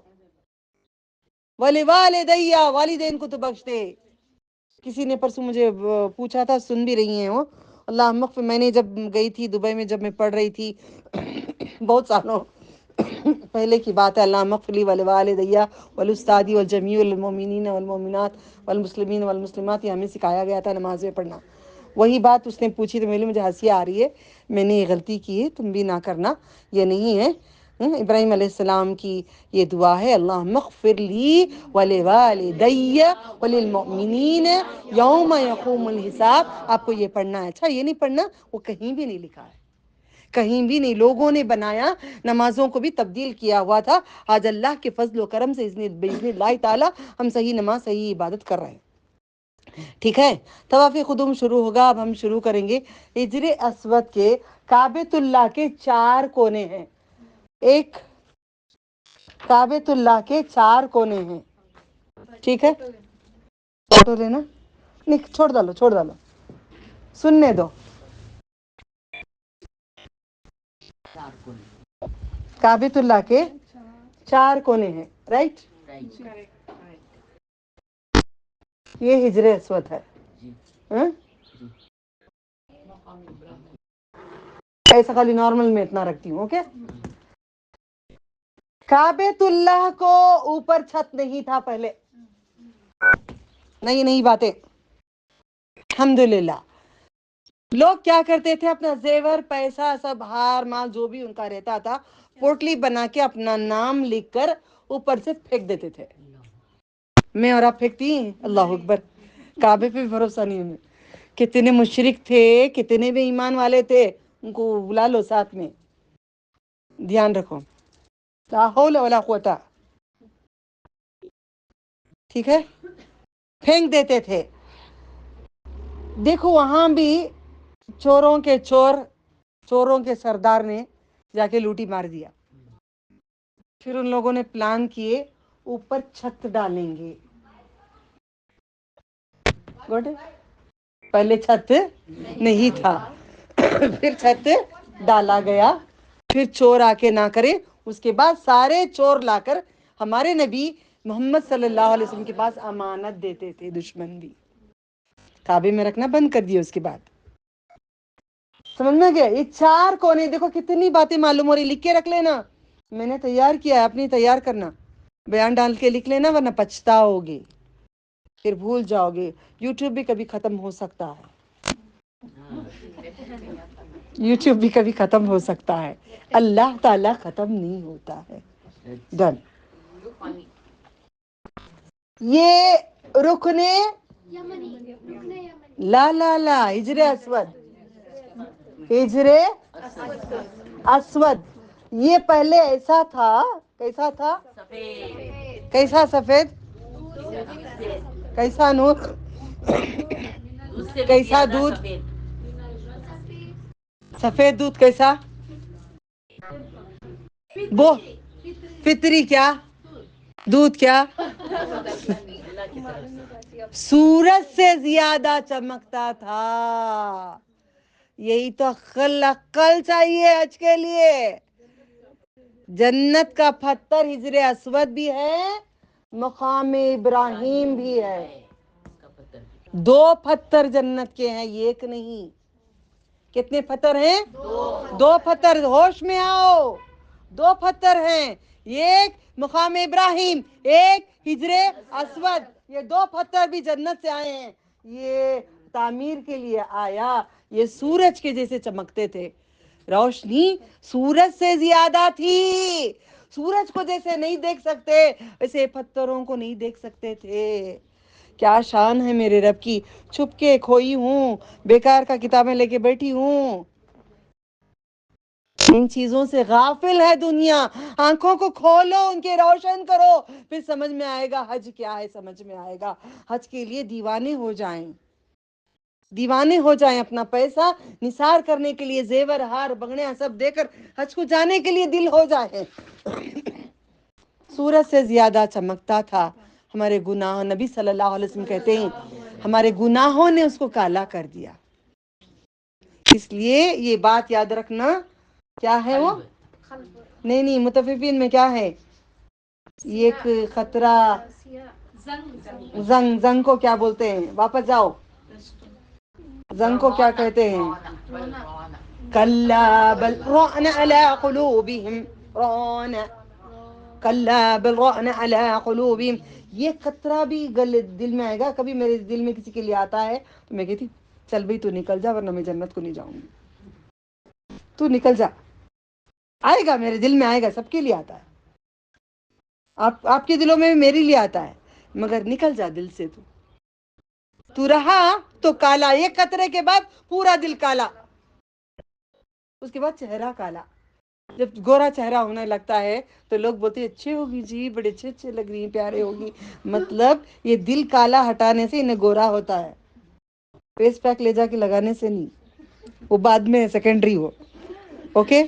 وَلِوَالِدَيَّ، والدین کو تو بخش دے. کسی نے پرسوں مجھے پوچھا تھا، سن بھی رہی ہیں وہ. اللہم اغفر، میں نے جب گئی تھی دبئی میں، جب میں پڑھ رہی تھی بہت سالوں پہلے کی بات ہے، اللہم اغفر لی ولوالدی والاستاذ والجمیع المؤمنین والمؤمنات والمسلمین والمسلمات. یہ ہمیں سکھایا گیا تھا نماز میں پڑھنا. وہی بات اس نے پوچھی تو مجھے ہنسی آ رہی ہے. میں نے یہ غلطی کی ہے، تم بھی نہ کرنا، یہ نہیں ہے. ابراہیم علیہ السلام کی یہ دعا ہے، اللہم اغفر لی ولوالدی وللمؤمنین یوم یقوم الحساب. آپ کو یہ پڑھنا ہے. اچھا، یہ نہیں پڑھنا، وہ کہیں بھی نہیں لکھا ہے، کہیں بھی نہیں. لوگوں نے بنایا، نمازوں کو بھی تبدیل کیا ہوا تھا. آج اللہ کے فضل و کرم سے باذن اللہ تعالی ہم صحیح نماز، صحیح عبادت کر رہے ہیں. ٹھیک ہے. طواف قدوم شروع ہوگا. اب ہم شروع کریں گے. حجر اسود کے کعبۃ اللہ کے 4 کونے ہیں. ایک کعبۃ اللہ کے 4 کونے ہیں. ٹھیک ہے. فوٹو لینا نہیں، چھوڑ ڈالو، چھوڑ ڈالو، سننے دو. کعبۃ اللہ کے 4 کونے ہیں، رائٹ. یہ حجر اسود ہے. ایسا خالی نارمل میں اتنا رکھتی ہوں. اوکے. کعبۃ اللہ کو اوپر چھت نہیں تھا پہلے. نئی باتیں. الحمدللہ. لوگ کیا کرتے تھے، اپنا زیور، پیسہ، سب ہار مال جو بھی ان کا رہتا تھا، پوٹلی بنا کے اپنا نام لکھ کر اوپر سے پھینک دیتے تھے. میں اور آپ پھینکتی ہیں؟ اللہ اکبر. کعبے پہ بھروسہ نہیں ہمیں. کتنے مشرک تھے، کتنے بے ایمان والے تھے، ان کو بلا لو ساتھ میں. دھیان رکھو. لا حول ولا قوت. ٹھیک ہے. پھینک دیتے تھے. دیکھو وہاں بھی چوروں کے سردار نے جا کے لوٹی مار دیا. پھر ان لوگوں نے پلان کیے اوپر چھت ڈالیں گے. گڈ. پہلے چھت نہیں تھا، پھر چھت ڈالا گیا. پھر چور آ کے نہ کرے. اس کے بعد سارے چور لا کر ہمارے نبی محمد صلی اللہ علیہ وسلم کے پاس امانت دیتے تھے. دشمن بھی کعبے میں رکھنا بند کر دیا. اس کے بعد سمجھ میں گیا. یہ 4 کونے دیکھو، کتنی باتیں معلوم ہو رہی. لکھ کے رکھ لینا. میں نے تیار کیا ہے، اپنی تیار کرنا. بیان ڈال کے لکھ لینا، ورنہ پچھتاؤ گے، پھر بھول جاؤ گے. یوٹیوب بھی کبھی ختم ہو سکتا ہے. یوٹیوب بھی کبھی ختم ہو سکتا ہے. اللہ تعالی ختم نہیں ہوتا ہے. ڈن. یہ رکنے لا حجر اسود. حجر اسود یہ پہلے ایسا تھا. کیسا تھا؟ کیسا سفید؟ کیسا نور؟ کیسا دودھ؟ سفید دودھ. کیسا؟ وہ فطری کیا؟ دودھ کیا؟ سورج سے زیادہ چمکتا تھا. یہی تو عقل چاہیے آج کے لیے. جنت کا پتھر حجر اسود بھی ہے، مقام ابراہیم بھی ہے. 2 پتھر جنت کے ہیں، ایک نہیں. کتنے پتھر ہیں؟ 2 پتھر. ہوش میں آؤ. दो पत्थर हैं, एक मुकाम इब्राहिम, एक हिजरे असवद। ये दो पत्थर भी जन्नत से आए हैं। ये तामीर के लिए आया। ये सूरज के जैसे चमकते थे, रोशनी सूरज से ज्यादा थी। सूरज को जैसे नहीं देख सकते वैसे पत्थरों को नहीं देख सकते थे। क्या शान है मेरे रब की। छुपके खोई हूँ, बेकार का किताबें लेके बैठी हूँ, इन चीजों से गाफिल है दुनिया। आंखों को खोलो, उनके रोशन करो, फिर समझ में आएगा हज क्या है, समझ में आएगा। हज के लिए दीवाने हो जाएं, दीवाने हो जाएं, अपना पैसा निसार करने के लिए, जेवर हार बंगड़ियां सब देकर हज को जाने के लिए दिल हो जाए। सूरज से ज्यादा चमकता था हमारे गुनाह। नबी सल्लल्लाहु अलैहि वसल्लम कहते हैं हमारे गुनाहों ने उसको काला कर दिया। इसलिए ये बात याद रखना। क्या है वो? नहीं नहीं, मुतफिफिन में क्या है? ये एक खतरा, जंग। जंग को क्या बोलते हैं? वापस जाओ, जंग को क्या कहते हैं? कल्ला बल रान अला कुलूबिहिम, रान कल्ला बल रान अला कुलूबिहिम। ये खतरा भी दिल में आएगा। कभी मेरे दिल में किसी के लिए आता है तो मैं कहती चल भाई तू निकल जा, वरना मैं जन्नत को नहीं जाऊंगी, तू निकल जा। आएगा, मेरे दिल में आएगा, सबके लिए आता है। आपके दिलों में भी मेरे लिए आता है, मगर निकल जा दिल से। तू रहा तो काला, एक कतरे के बाद पूरा दिल काला, उसके बाद चेहरा काला। जब गोरा चेहरा होने लगता है तो लोग बोलते हैं अच्छी होगी जी, बड़े अच्छे अच्छे लग रही, प्यारे होगी। मतलब ये दिल काला हटाने से इन्हें गोरा होता है, फेस पैक ले जाके लगाने से नहीं। वो बाद में सेकेंडरी हो, ओके,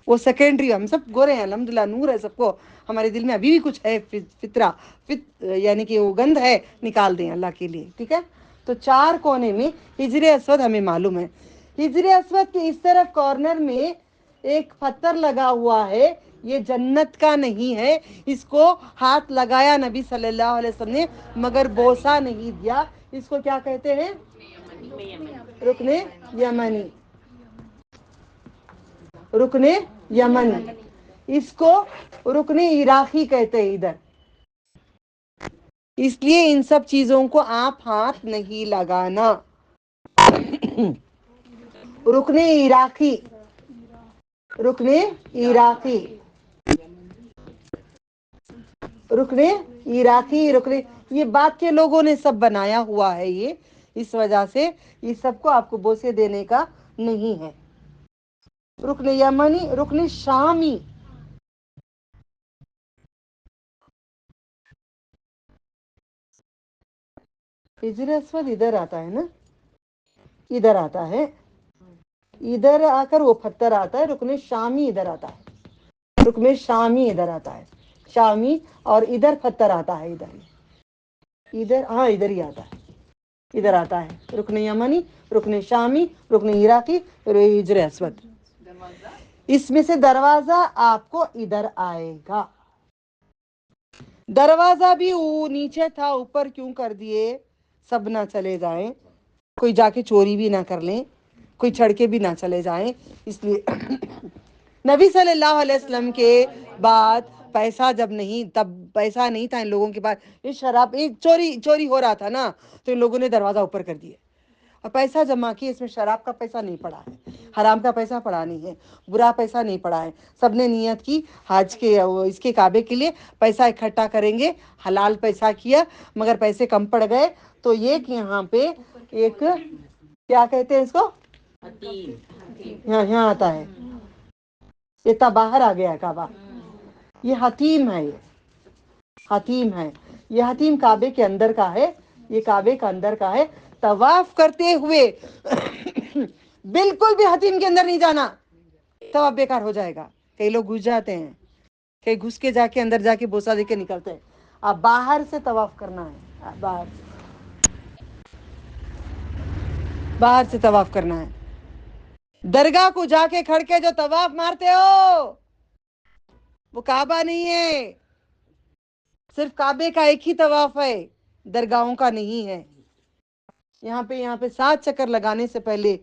वो सेकेंडरी। हम सब गोरे हैं अल्हम्दुलिल्लाह, नूर है सबको। हमारे दिल में अभी भी कुछ है फितरा, यानी कि वो गंध है, निकाल दें अल्लाह के लिए, ठीक है। तो चार कोने में हिजरे अस्वद हमें मालूम है। हिजरे अस्वद के इस तरफ कॉर्नर में एक पत्थर लगा हुआ है, ये जन्नत का नहीं है। इसको हाथ लगाया नबी सल्लल्लाहु अलैहि वसल्लम ने, मगर बोसा नहीं दिया। इसको क्या कहते हैं? रुकने यमनी, रुकने यमनी। इसको रुकने इराकी कहते हैं इधर। इसलिए इन सब चीजों को आप हाथ नहीं लगाना। रुकने इराकी, रुकने इराकी, रुकने इराकी, रुकने, ये बात के लोगों ने सब बनाया हुआ है ये, इस वजह से इस सबको आपको बोसे देने का नहीं है। रुकने यमनी, रुकने शामी, हिजर अस्वद इधर आता है ना, इधर आता है, इधर आकर वो पत्थर आता है। रुकने शामी इधर आता है, रुकने शामी इधर आता है, शामी, और इधर पत्थर आता है, इधर, इधर, हाँ इधर ही आता है, इधर आता है। रुकने यमनी, रुकने शामी, रुकने इराकी, हिजर अस्वद। इसमें से दरवाजा आपको इधर आएगा। दरवाजा भी नीचे था, ऊपर क्यों कर दिए? सब ना चले जाएं, कोई जाके चोरी भी ना कर लें, कोई चढ़ के भी ना चले जाएं, इसलिए। नबी सल्लल्लाहु अलैहि वसल्लम के बाद पैसा जब नहीं, तब पैसा नहीं था इन लोगों के पास, ये शराब, एक चोरी चोरी हो रहा था ना, तो इन लोगों ने दरवाजा ऊपर कर दिया और पैसा जमा किए। इसमें शराब का पैसा नहीं पड़ा है, हराम का पैसा पड़ा नहीं है, बुरा पैसा नहीं पड़ा है। सबने नियत की हज के इसके काबे के लिए पैसा इकट्ठा करेंगे, हलाल पैसा किया, मगर पैसे कम पड़ गए। तो ये कि यहाँ पे एक, क्या कहते हैं इसको, यहाँ यहाँ आता है, ये तब बाहर आ गया है काबा। ये हतीम है, ये हतीम है, ये हतीम काबे के अंदर का है, ये काबे का अंदर का है। तवाफ करते हुए बिल्कुल भी हतीम के अंदर नहीं जाना, तवाफ बेकार हो जाएगा। कई लोग घुस जाते हैं, कई घुस के जाके अंदर जाके बोसा दे के निकलते हैं। अब बाहर से तवाफ करना है, बाहर, बाहर से तवाफ करना है। दरगाह को जाके खड़ के जो तवाफ मारते हो वो काबा नहीं है, सिर्फ काबे का एक ही तवाफ है, दरगाहों का नहीं है। यहाँ पे 7 चक्कर लगाने से पहले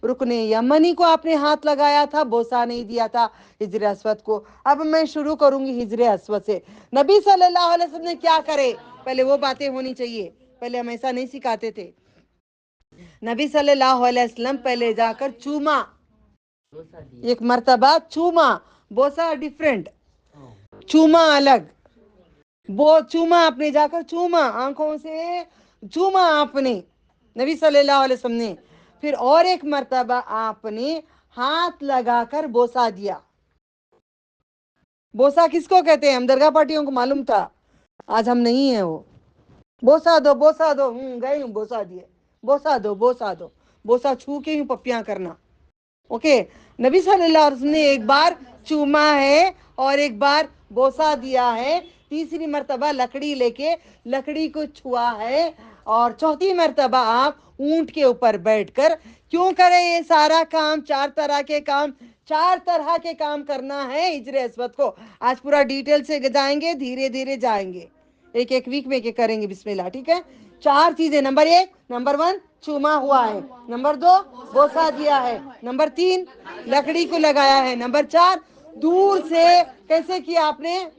रुकने यमनी को आपने हाथ लगाया था, बोसा नहीं दिया था हिजर अस्वद को। अब मैं शुरू करूंगी हिजर अस्वद से। नबी सल्लल्लाहु अलैहि वसल्लम ने क्या करे, पहले वो बातें होनी चाहिए, पहले हम ऐसा नहीं सिखाते थे। नबी सल्लल्लाहु अलैहि वसल्लम पहले जाकर चूमा, एक मर्तबा चूमा, बोसा डिफरेंट, चूमा अलग। वो चूमा आपने जाकर चूमा, आंखों से चूमा आपने, नबी सल्लल्लाहु अलैहि वसल्लम ने। फिर और एक मर्तबा आपने हाथ लगाकर बोसा दिया। बोसा किसको कहते हैं, हम दरगाह पार्टियों को मालूम था, आज हम नहीं है वो। बोसा दो, बोसा दो, गए हूँ बोसा दिए, बोसा दो, बोसा दो, बोसा छू के यूं पप्पियां करना। ओके, नबी सल्लल्लाहु अलैहि वसल्लम ने एक बार चूमा है और एक बार बोसा दिया है, तीसरी मर्तबा लकड़ी लेके लकड़ी को छुआ है, और चौथी मर्तबा आप ऊंट के ऊपर बैठकर क्यों करें ये सारा काम, चार तरह के काम, चार तरह के काम करना है हिजर अस्वद को। आज पूरा डिटेल से जाएंगे, धीरे धीरे जाएंगे, एक एक वीक में एक करेंगे, बिस्मिल्लाह, ठीक है। चार चीजें, नंबर 1, नंबर 1 चूमा हुआ है, नंबर 2 बोसा दिया है, नंबर 3 लकड़ी को लगाया है, नंबर 4 दूर से कैसे किया आपने,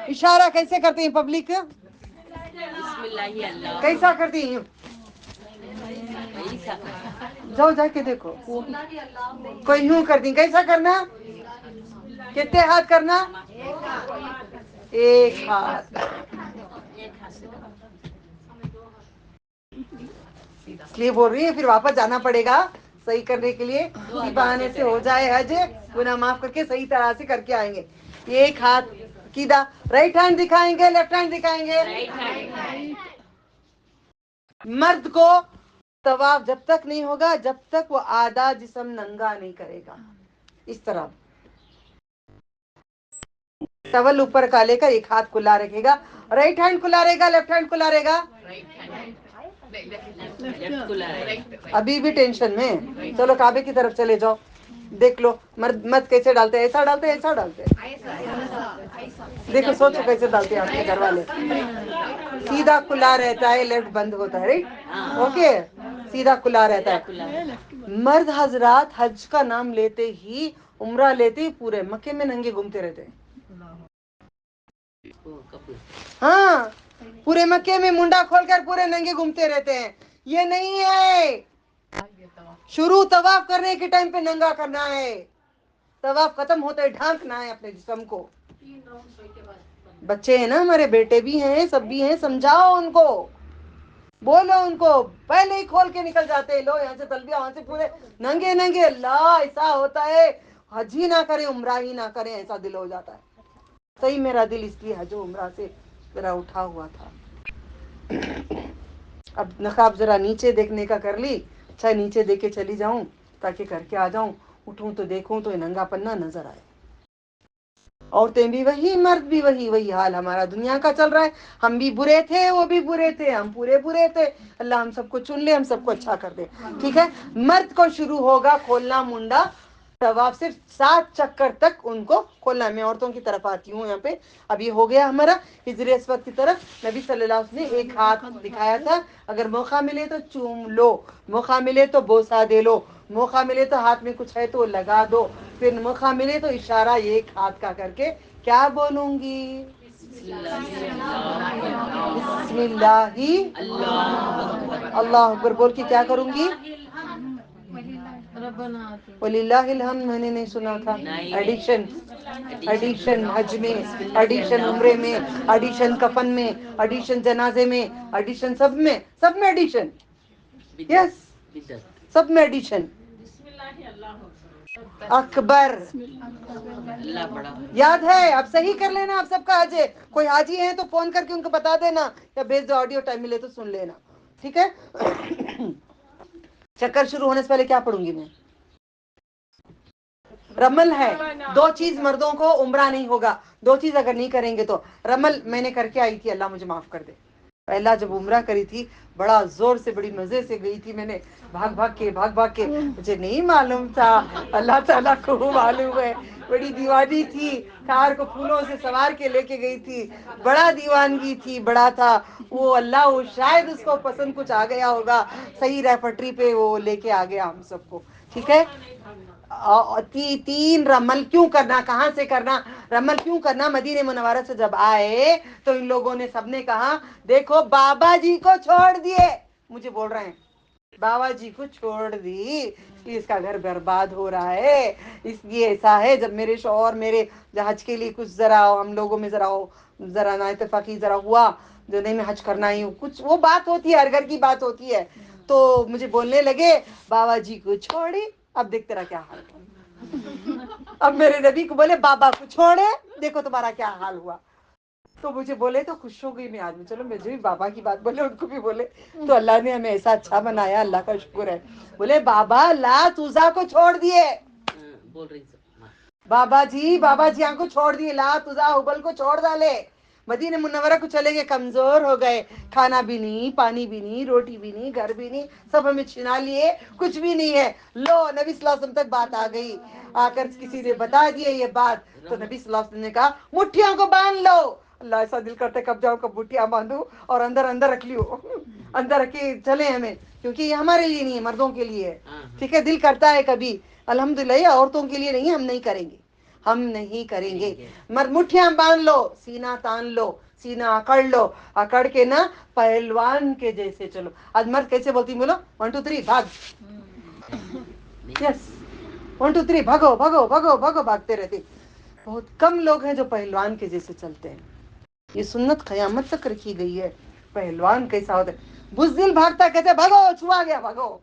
इशारा कैसे करते हैं पब्लिक, कैसा करती हैं, जाओ जाके देखो, कोई यूं करती, कैसा करना, कितने हाथ करना, एक हाथ, इसलिए बोल रही है फिर वापस जाना पड़ेगा सही करने के लिए, कि बहाने से हो जाए हज, गुनाह माफ करके सही तरह से करके आएंगे। एक हाथ कीदा, राइट हैंड दिखाएंगे, लेफ्ट हैंड दिखाएंगे, मर्द को तवाफ जब तक नहीं होगा जब तक वो आधा जिस्म नंगा नहीं करेगा, इस तरह टवल ऊपर का लेकर एक हाथ खुला रखेगा, राइट हैंड खुला रहेगा, लेफ्ट हैंड खुला रहेगा, अभी भी टेंशन में, चलो काबे की तरफ चले जाओ, देख लो मर्द मत कैसे डालते हैं, ऐसा डालते हैं, ऐसा डालते हैं, देखो सोचो कैसे डालते हैं आपके घर वाले, सीधा खुला रहता है, लेफ्ट बंद होता है, राइट, ओके, सीधा खुला रहता है। मर्द हजरात हज का नाम लेते ही, उम्रा लेते ही पूरे मक्के में नंगे घूमते रहते हैं, हाँ, पूरे मक्के में मुंडा खोलकर पूरे नंगे घूमते रहते हैं, ये नहीं है। शुरू तवाफ करने के टाइम पे नंगा करना है, तवाफ खत्म होते ढांकना है अपने जिस्म को। बच्चे हैं ना हमारे, बेटे भी हैं, सब भी हैं, समझाओ उनको, बोलो उनको, पहले ही खोल के निकल जाते हैं, लो यहाँ से तलबिया, वहां से पूरे नंगे नंगे, अल्लाह ऐसा होता है, हज ही ना करें उम्रा ही ना करें, ऐसा दिल हो जाता है। सही मेरा दिल इसलिए हज उम्रा से जरा उठा हुआ था। अब नकाब जरा नीचे देखने का कर ली, अच्छा नीचे देख के चली जाऊं ताकि करके आ जाऊं, उठूं तो देखूं तो नंगा पन्ना नजर आए। औरतें भी वही, मर्द भी वही, वही हाल हमारा दुनिया का चल रहा है। हम भी बुरे थे, वो भी बुरे थे, हम पूरे बुरे थे, अल्लाह हम सबको चुन ले, हम सबको अच्छा कर दे, ठीक है। मर्द को शुरू होगा खोलना मुंडा, तवाफ सिर्फ 7 चक्कर तक उनको खोलना। मैं औरतों की तरफ आती हूँ यहाँ पे, अब ये हो गया हमारा हिजर अस्वद की तरफ। नबी सल्लल्लाहु अलैहि वसल्लम ने एक हाथ दिखाया था, अगर मौका मिले तो चूम लो, मौका मिले तो बोसा दे लो, मौका मिले तो हाथ में कुछ है तो लगा दो, फिर मौका मिले तो इशारा एक हाथ का करके क्या बोलूंगी, बिस्मिल्लाही अल्लाह अकबर बोल के क्या करूंगी, वलिल्लाहिल हम्द। मैंने नहीं सुना था, एडिशन, एडिशन हज में, एडिशन उम्रे में, एडिशन कफन में, एडिशन जनाजे में, एडिशन सब में एडिशन, यस सब में एडिशन, अकबर याद है, अब सही कर लेना, आप सबका हज है, कोई हाजी है तो फोन करके उनको बता देना या भेज दो, ऑडियो टाइम मिले तो सुन लेना, ठीक है। चक्कर शुरू होने से पहले क्या पढ़ूंगी मैं, रमल है, 2 चीज मर्दों को उम्रा नहीं होगा, 2 चीज अगर नहीं करेंगे तो, रमल मैंने करके आई थी, अल्लाह मुझे माफ कर दे, पहला जब उम्रा करी थी बड़ा जोर से बड़ी मजे से गई थी मैंने, भाग भाग के, मुझे नहीं मालूम था, अल्लाह ताला को मालूम है। बड़ी दीवानी थी, कार को फूलों से सवार के लेके गई थी, बड़ा दीवानगी थी, बड़ा था वो। अल्लाह वो शायद उसको पसंद कुछ आ गया होगा, सही रेफटरी पे वो लेके आ गया हम सबको। ठीक है, तीन रमल क्यों करना, कहाँ से करना, रमल क्यों करना? मदीने मुनव्वरा से जब आए तो इन लोगों ने सबने कहा देखो बाबा जी को छोड़ दिए, मुझे बोल रहे हैं बाबा जी को छोड़ दी, इसका घर बर्बाद हो रहा है, इसलिए ऐसा है। जब मेरे शौहर मेरे हज के लिए कुछ जरा हम लोगों में जरा ना इत्तेफाकी जरा हुआ, जो नहीं मैं हज करना ही हूँ, कुछ वो बात होती है, हर घर की बात होती है, तो मुझे बोलने लगे बाबा जी को छोड़ी, अब देख तेरा क्या हाल हुआ। अब मेरे नबी को बोले बाबा को छोड़े, देखो तुम्हारा क्या हाल हुआ। तो मुझे बोले तो खुश हो गई मैं आदमी, चलो मुझे भी बाबा की बात बोले, उनको भी बोले, तो अल्लाह ने हमें ऐसा अच्छा बनाया, अल्लाह का शुक्र है। बोले बाबा लात उज़्ज़ा को छोड़ दिए, बोल रही बाबा जी को छोड़ दिए, लात उज़्ज़ा हुबल को छोड़ डाले, मदीने मुनव्वरा को चले गए, कमजोर हो गए, खाना भी नहीं, पानी भी नहीं, रोटी भी नहीं, घर भी नहीं, सब हमें छिना लिए, कुछ भी नहीं है। लो नबी सल्लल्लाहु अलैहि वसल्लम तक बात आ गई, आकर किसी ने बता दिए ये बात, तो नबी सल्लल्लाहु अलैहि वसल्लम ने कहा मुट्ठियों को बांध लो। अल्लाह, ऐसा दिल करते कब जाऊं कब मुट्ठियां बांधू और अंदर अंदर रख लियो, अंदर रख के चले हमें, क्योंकि ये हमारे लिए नहीं है, मर्दों के लिए है। ठीक है, दिल करता है कभी, अल्हम्दुलिल्लाह औरतों के लिए नहीं, हम नहीं करेंगे, हम नहीं करेंगे। मर्द मुट्ठियां बांध लो, सीना तान लो, सीना अकड़ लो, अकड़ के ना पहलवान के जैसे चलो। आज मर्द कैसे बोलती बोलो, 1 2 3 भाग, यस 1 2 3 भागो भागो भागो भागो, भागते रहते। बहुत कम लोग हैं जो पहलवान के जैसे चलते हैं। ये सुन्नत क़यामत तक रखी गई है। पहलवान कैसा होता है, बुज़दिल भागता कहते भागो छुआ गया भागो,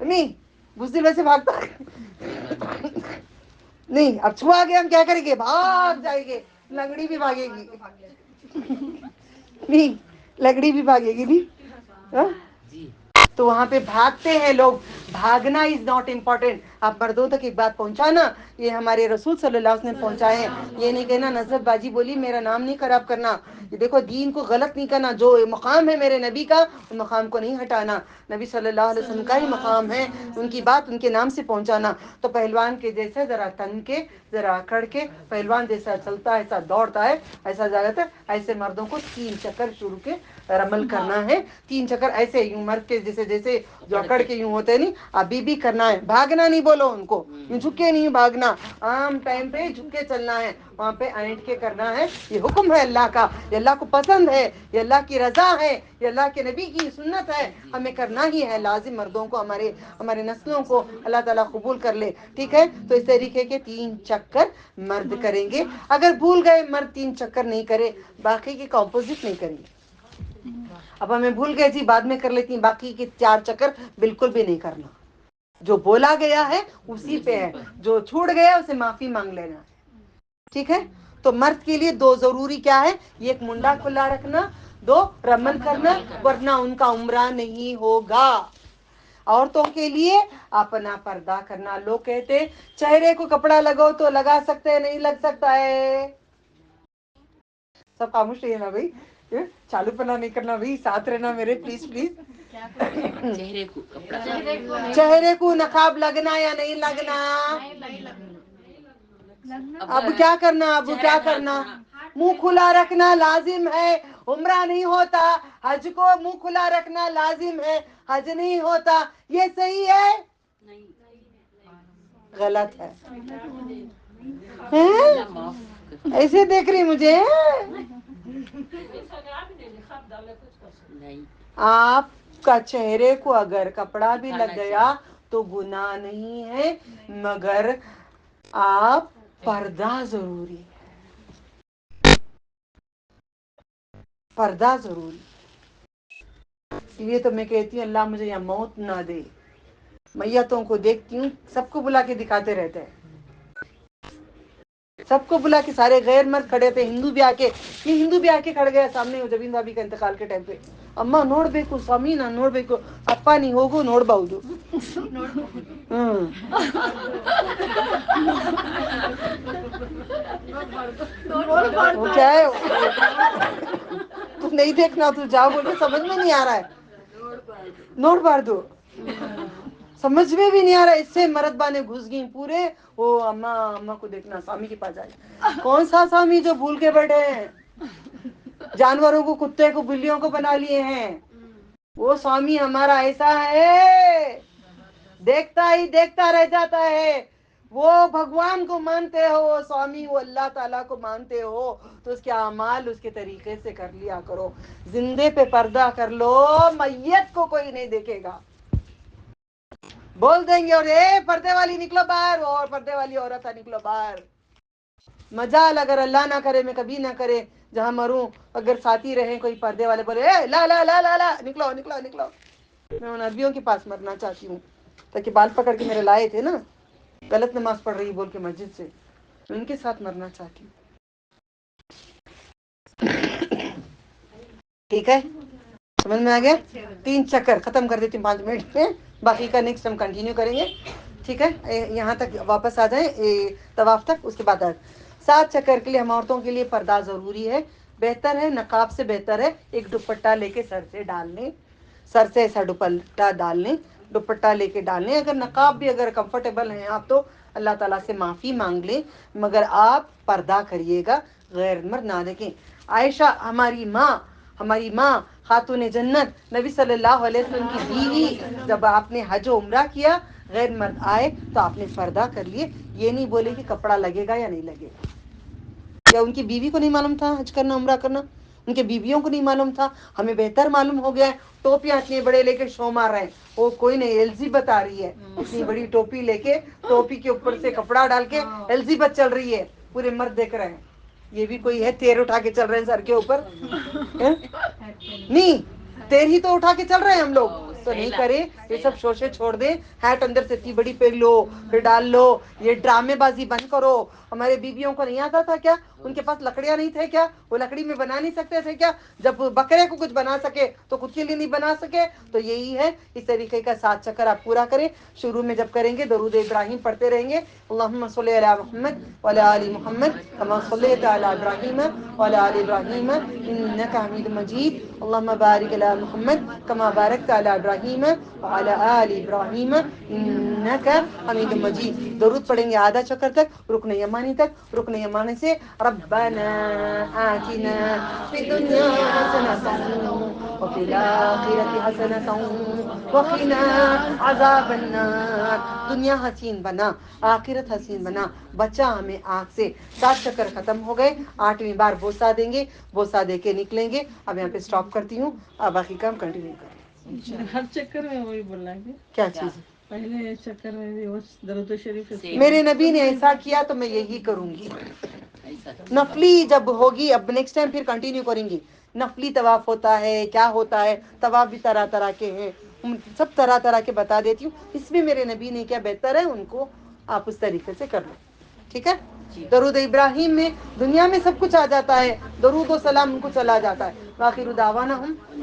नहीं बुज़दिल वैसे भागता नहीं, अब छुआ गया हम क्या करेंगे, भाग जाएंगे, लंगड़ी भी भागेगी नहीं, लंगड़ी भी भागेगी नहीं, हाँ? तो वहां पे भागते हैं लोग, भागना इज नॉट इम्पोर्टेंट। आप मर्दों तक एक बात पहुंचाना, ये हमारे रसूल सल्लल्लाहु अलैहि वसल्लम ने पहुंचाए हैं। ये नहीं कहना नजरत बाजी बोली मेरा नाम नहीं खराब करना, ये देखो दीन को गलत नहीं करना, जो मकाम है मेरे नबी का उन मकाम को नहीं हटाना, नबी सल्लल्लाहु अलैहि वसल्लम का ही मकाम है, उनकी बात उनके नाम से पहुंचाना। तो पहलवान के जैसे जरा तन के, जरा अकड़ के, पहलवान जैसा चलता है, ऐसा दौड़ता है, ऐसा जाता है, ऐसे मर्दों को 3 चक्कर शुरू के रमल करना है। 3 चक्कर ऐसे यूं मर्द के जैसे जैसे जो अकड़ के यूं होते हैं नहीं, अभी भी करना है। भागना नहीं बोलो उनको, यूं झुक के नहीं भागना, आम टाइम पे झुक के चलना है, वहाँ पे ऐंठ के करना है। ये हुक्म है अल्लाह का, ये अल्लाह को पसंद है, ये अल्लाह की रजा है, ये अल्लाह के नबी की सुन्नत है, हमें करना ही है लाजिम। मर्दों को हमारे नस्लों को अल्लाह ताला कबूल कर ले। ठीक है, तो इस तरीके के 3 चक्कर मर्द करेंगे। अगर भूल गए मर्द 3 चक्कर नहीं करे, बाकी के कॉम्पोजिट नहीं करेंगे। अब हमें भूल गए थी, बाद में कर लेती, बाकी के 4 चक्कर बिल्कुल भी नहीं करना। जो बोला गया है उसी पे है, जो छूट गया उसे माफी मांग लेना है। ठीक है, तो मर्द के लिए 2 जरूरी क्या है, एक मुंडा खुला रखना, 2 रमल करना, वरना उनका उम्रा नहीं होगा। औरतों के लिए अपना पर्दा करना। लोग कहते चेहरे को कपड़ा लगाओ, तो लगा सकते हैं, नहीं लग सकता है, सब खामोश रहिए ना भाई, चालू पना नहीं करना भाई, साथ रहना मेरे प्लीज प्लीज। चेहरे को नकाब लगना या नहीं लगना, अब क्या करना, अब क्या करना, मुंह खुला रखना लाजिम है, उम्रा नहीं होता, हज को मुंह खुला रखना लाजिम है, हज नहीं होता, ये सही है गलत है, हैं? ऐसे देख रही मुझे, आपका चेहरे को अगर कपड़ा भी लग गया तो गुनाह नहीं है, मगर आप पर्दा जरूरी है, पर्दा जरूरी। इसलिए तो मैं कहती हूँ अल्लाह मुझे यहाँ मौत ना दे। मैयतों को देखती हूँ, सबको बुला के दिखाते रहते हैं, सबको बुला के, सारे गैर मर्द खड़े थे, हिंदू भी आके, ये हिंदू भी आके खड़ गया सामने जबीन भाभी का इंतकाल के टाइम पे, अम्मा ನೋಡ್ಬೇಕು ಸ್ವಾಮಿ ನಾನು ನೋಡ್ಬೇಕು, ಅಪ್ಪ ನೀ ಹೋಗು ನೋಡ್ಬಹುದು, क्या है तुम نہیں دیکھنا تو جاؤ بول کے سمجھ میں نہیں آ رہا ہے نوٹ بار دو سمجھ میں بھی نہیں آ رہا ہے. اس سے مرتبہ نے گھس گئی پورے وہ اماں کو دیکھنا سوامی کے پاس جائے کون سا سوامی جو بھول کے بیٹھے ہیں جانوروں کو کتے کو بلیوں کو بنا لیے ہیں وہ سوامی ہمارا ایسا ہے دیکھتا ہی دیکھتا رہ جاتا ہے. وہ بھگوان کو مانتے ہو وہ سوامی وہ اللہ تعالیٰ کو مانتے ہو تو اس کے اعمال اس کے طریقے سے کر لیا کرو. زندے پہ پردہ کر لو میت کو کوئی نہیں دیکھے گا. بول دیں گے اور اے پردے والی نکلو باہر اور پردے والی عورت نکلو باہر. مجال اگر اللہ نہ کرے میں کبھی نہ کرے جہاں مروں اگر ساتھی رہے کوئی پردے والے بولے اے لا لا لا لا لا نکلو نکلو نکلو. میں ان عربیوں کے پاس مرنا چاہتی ہوں تاکہ بال پکڑ کے میرے لائے تھے نا غلط نماز پڑھ رہی بول کے مسجد سے ان کے ساتھ مرنا چاہتی ہوں. ٹھیک ہے سمجھ میں آ گیا 3 چکر ختم کر دیتی ہوں 5 منٹ میں باقی کا نیکسٹ ہم کنٹینیو کریں گے. ٹھیک ہے یہاں تک واپس آ جائیں طواف تک. اس کے بعد 7 چکر کے لیے ہم عورتوں کے لیے پردہ ضروری ہے. بہتر ہے نقاب سے بہتر ہے ایک دوپٹہ لے کے سر سے ڈال لیں سر سے ایسا دوپٹہ ڈال لیں دوپٹہ لے کے ڈال لیں. اگر نقاب بھی اگر کمفرٹیبل ہیں آپ تو اللہ تعالیٰ سے معافی مانگ لیں مگر آپ پردہ کریے گا غیر مرد نہ دیکھیں. عائشہ ہماری ماں خاتون جنت نبی صلی اللہ علیہ وسلم کی بیوی جب آپ نے حج و عمرہ کیا غیر مرد آئے تو آپ نے پردہ کر لیے. یہ نہیں بولے کہ کپڑا لگے گا یا نہیں لگے گا. کیا ان کی بیوی کو نہیں معلوم تھا حج کرنا عمرہ کرنا ان کے بیویوں کو نہیں معلوم تھا. ہمیں بہتر معلوم ہو گیا ہے. ٹوپیاں اتنی بڑے لے کے شو مار رہے ہیں وہ کوئی نہیں ایلزی بتا رہی ہے اتنی بڑی ٹوپی لے کے ٹوپی کے اوپر سے کپڑا ڈال کے ایلزی بت چل رہی ہے پورے مرد دیکھ رہے ہیں. یہ بھی کوئی ہے تیر اٹھا کے چل رہے ہیں سر کے اوپر نہیں تیر ہی تو اٹھا کے چل رہے ہیں ہم لوگ تو نہیں کرے یہ سب شوشے چھوڑ دیں. ہیٹ اندر سے اتنی بڑی پہن لو پھر ڈال لو یہ ڈرامے بازی بند کرو. ہمارے بیویوں کو نہیں آتا تھا کیا ان کے پاس لکڑیاں نہیں تھے کیا وہ لکڑی میں بنا نہیں سکتے تھے کیا جب بکرے کو کچھ بنا سکے تو خود کے لیے نہیں بنا سکے. تو یہی ہے اس طریقے کا 7 چکر آپ پورا کریں. شروع میں جب کریں گے درود ابراہیم پڑھتے رہیں گے اللہم صلی علی محمد وعلی آل محمد کما صلیت علی ابراہیم وعلی آل ابراہیم انک حمید مجید اللہم بارک علی محمد کما بارکت علی ابراہیم وعلی آل ابراہیم انک حمید مجید. درود پڑھیں گے آدھا چکر تک رکن یمانی تک. رکن یمانی سے ربنا آتنا فی الدنیا حسنۃ وفی الآخرۃ حسنۃ وقنا عذاب النار. دنیا حسین بنا آخرت حسین بنا بچا ہمیں آنکھ سے. 7 چکر ختم ہو گئے 8ویں بار بوسا دیں گے بوسا دے کے نکلیں گے. اب یہاں پہ اسٹاپ کرتی ہوں اب باقی کام کنٹینیو کریں. ہر چکر میں وہی بولنا ہے کیا چیز پہلے چکر میں بھی وہ درود شریف میرے نبی نے ایسا کیا تو میں یہی کروں گی. نفلی جب ہوگی اب نیکسٹ ٹائم پھر کنٹینیو کریں گی. نفلی طواف ہوتا ہے کیا ہوتا ہے طواف بھی طرح طرح کے ہیں سب طرح طرح کے بتا دیتی ہوں. اس میں میرے نبی نے کیا بہتر ہے ان کو آپ اس طریقے سے کر لو. ٹھیک ہے درود ابراہیم میں دنیا میں سب کچھ آ جاتا ہے درود و سلام ان کو چلا جاتا ہے. وآخر دعوانا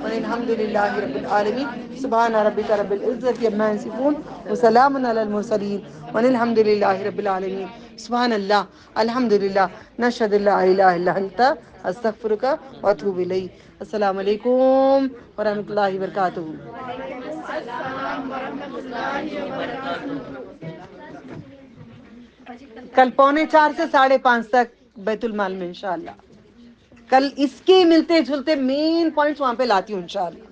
الحمد للہ رب العالمین سبحان ربک رب العزۃ عما یصفون وسلام علی المرسلین والحمد للہ رب العالمین. سبحان اللہ الحمد للہ نشہد لا الہ الا انت استغفرک واتوب الیک. السلام علیکم ورحمۃ اللہ وبرکاتہ. کل 3:45 سے 5:30 تک بیت المال میں انشاءاللہ. کل اس کے ملتے جلتے مین پوائنٹس وہاں پہ لاتی ہوں انشاءاللہ.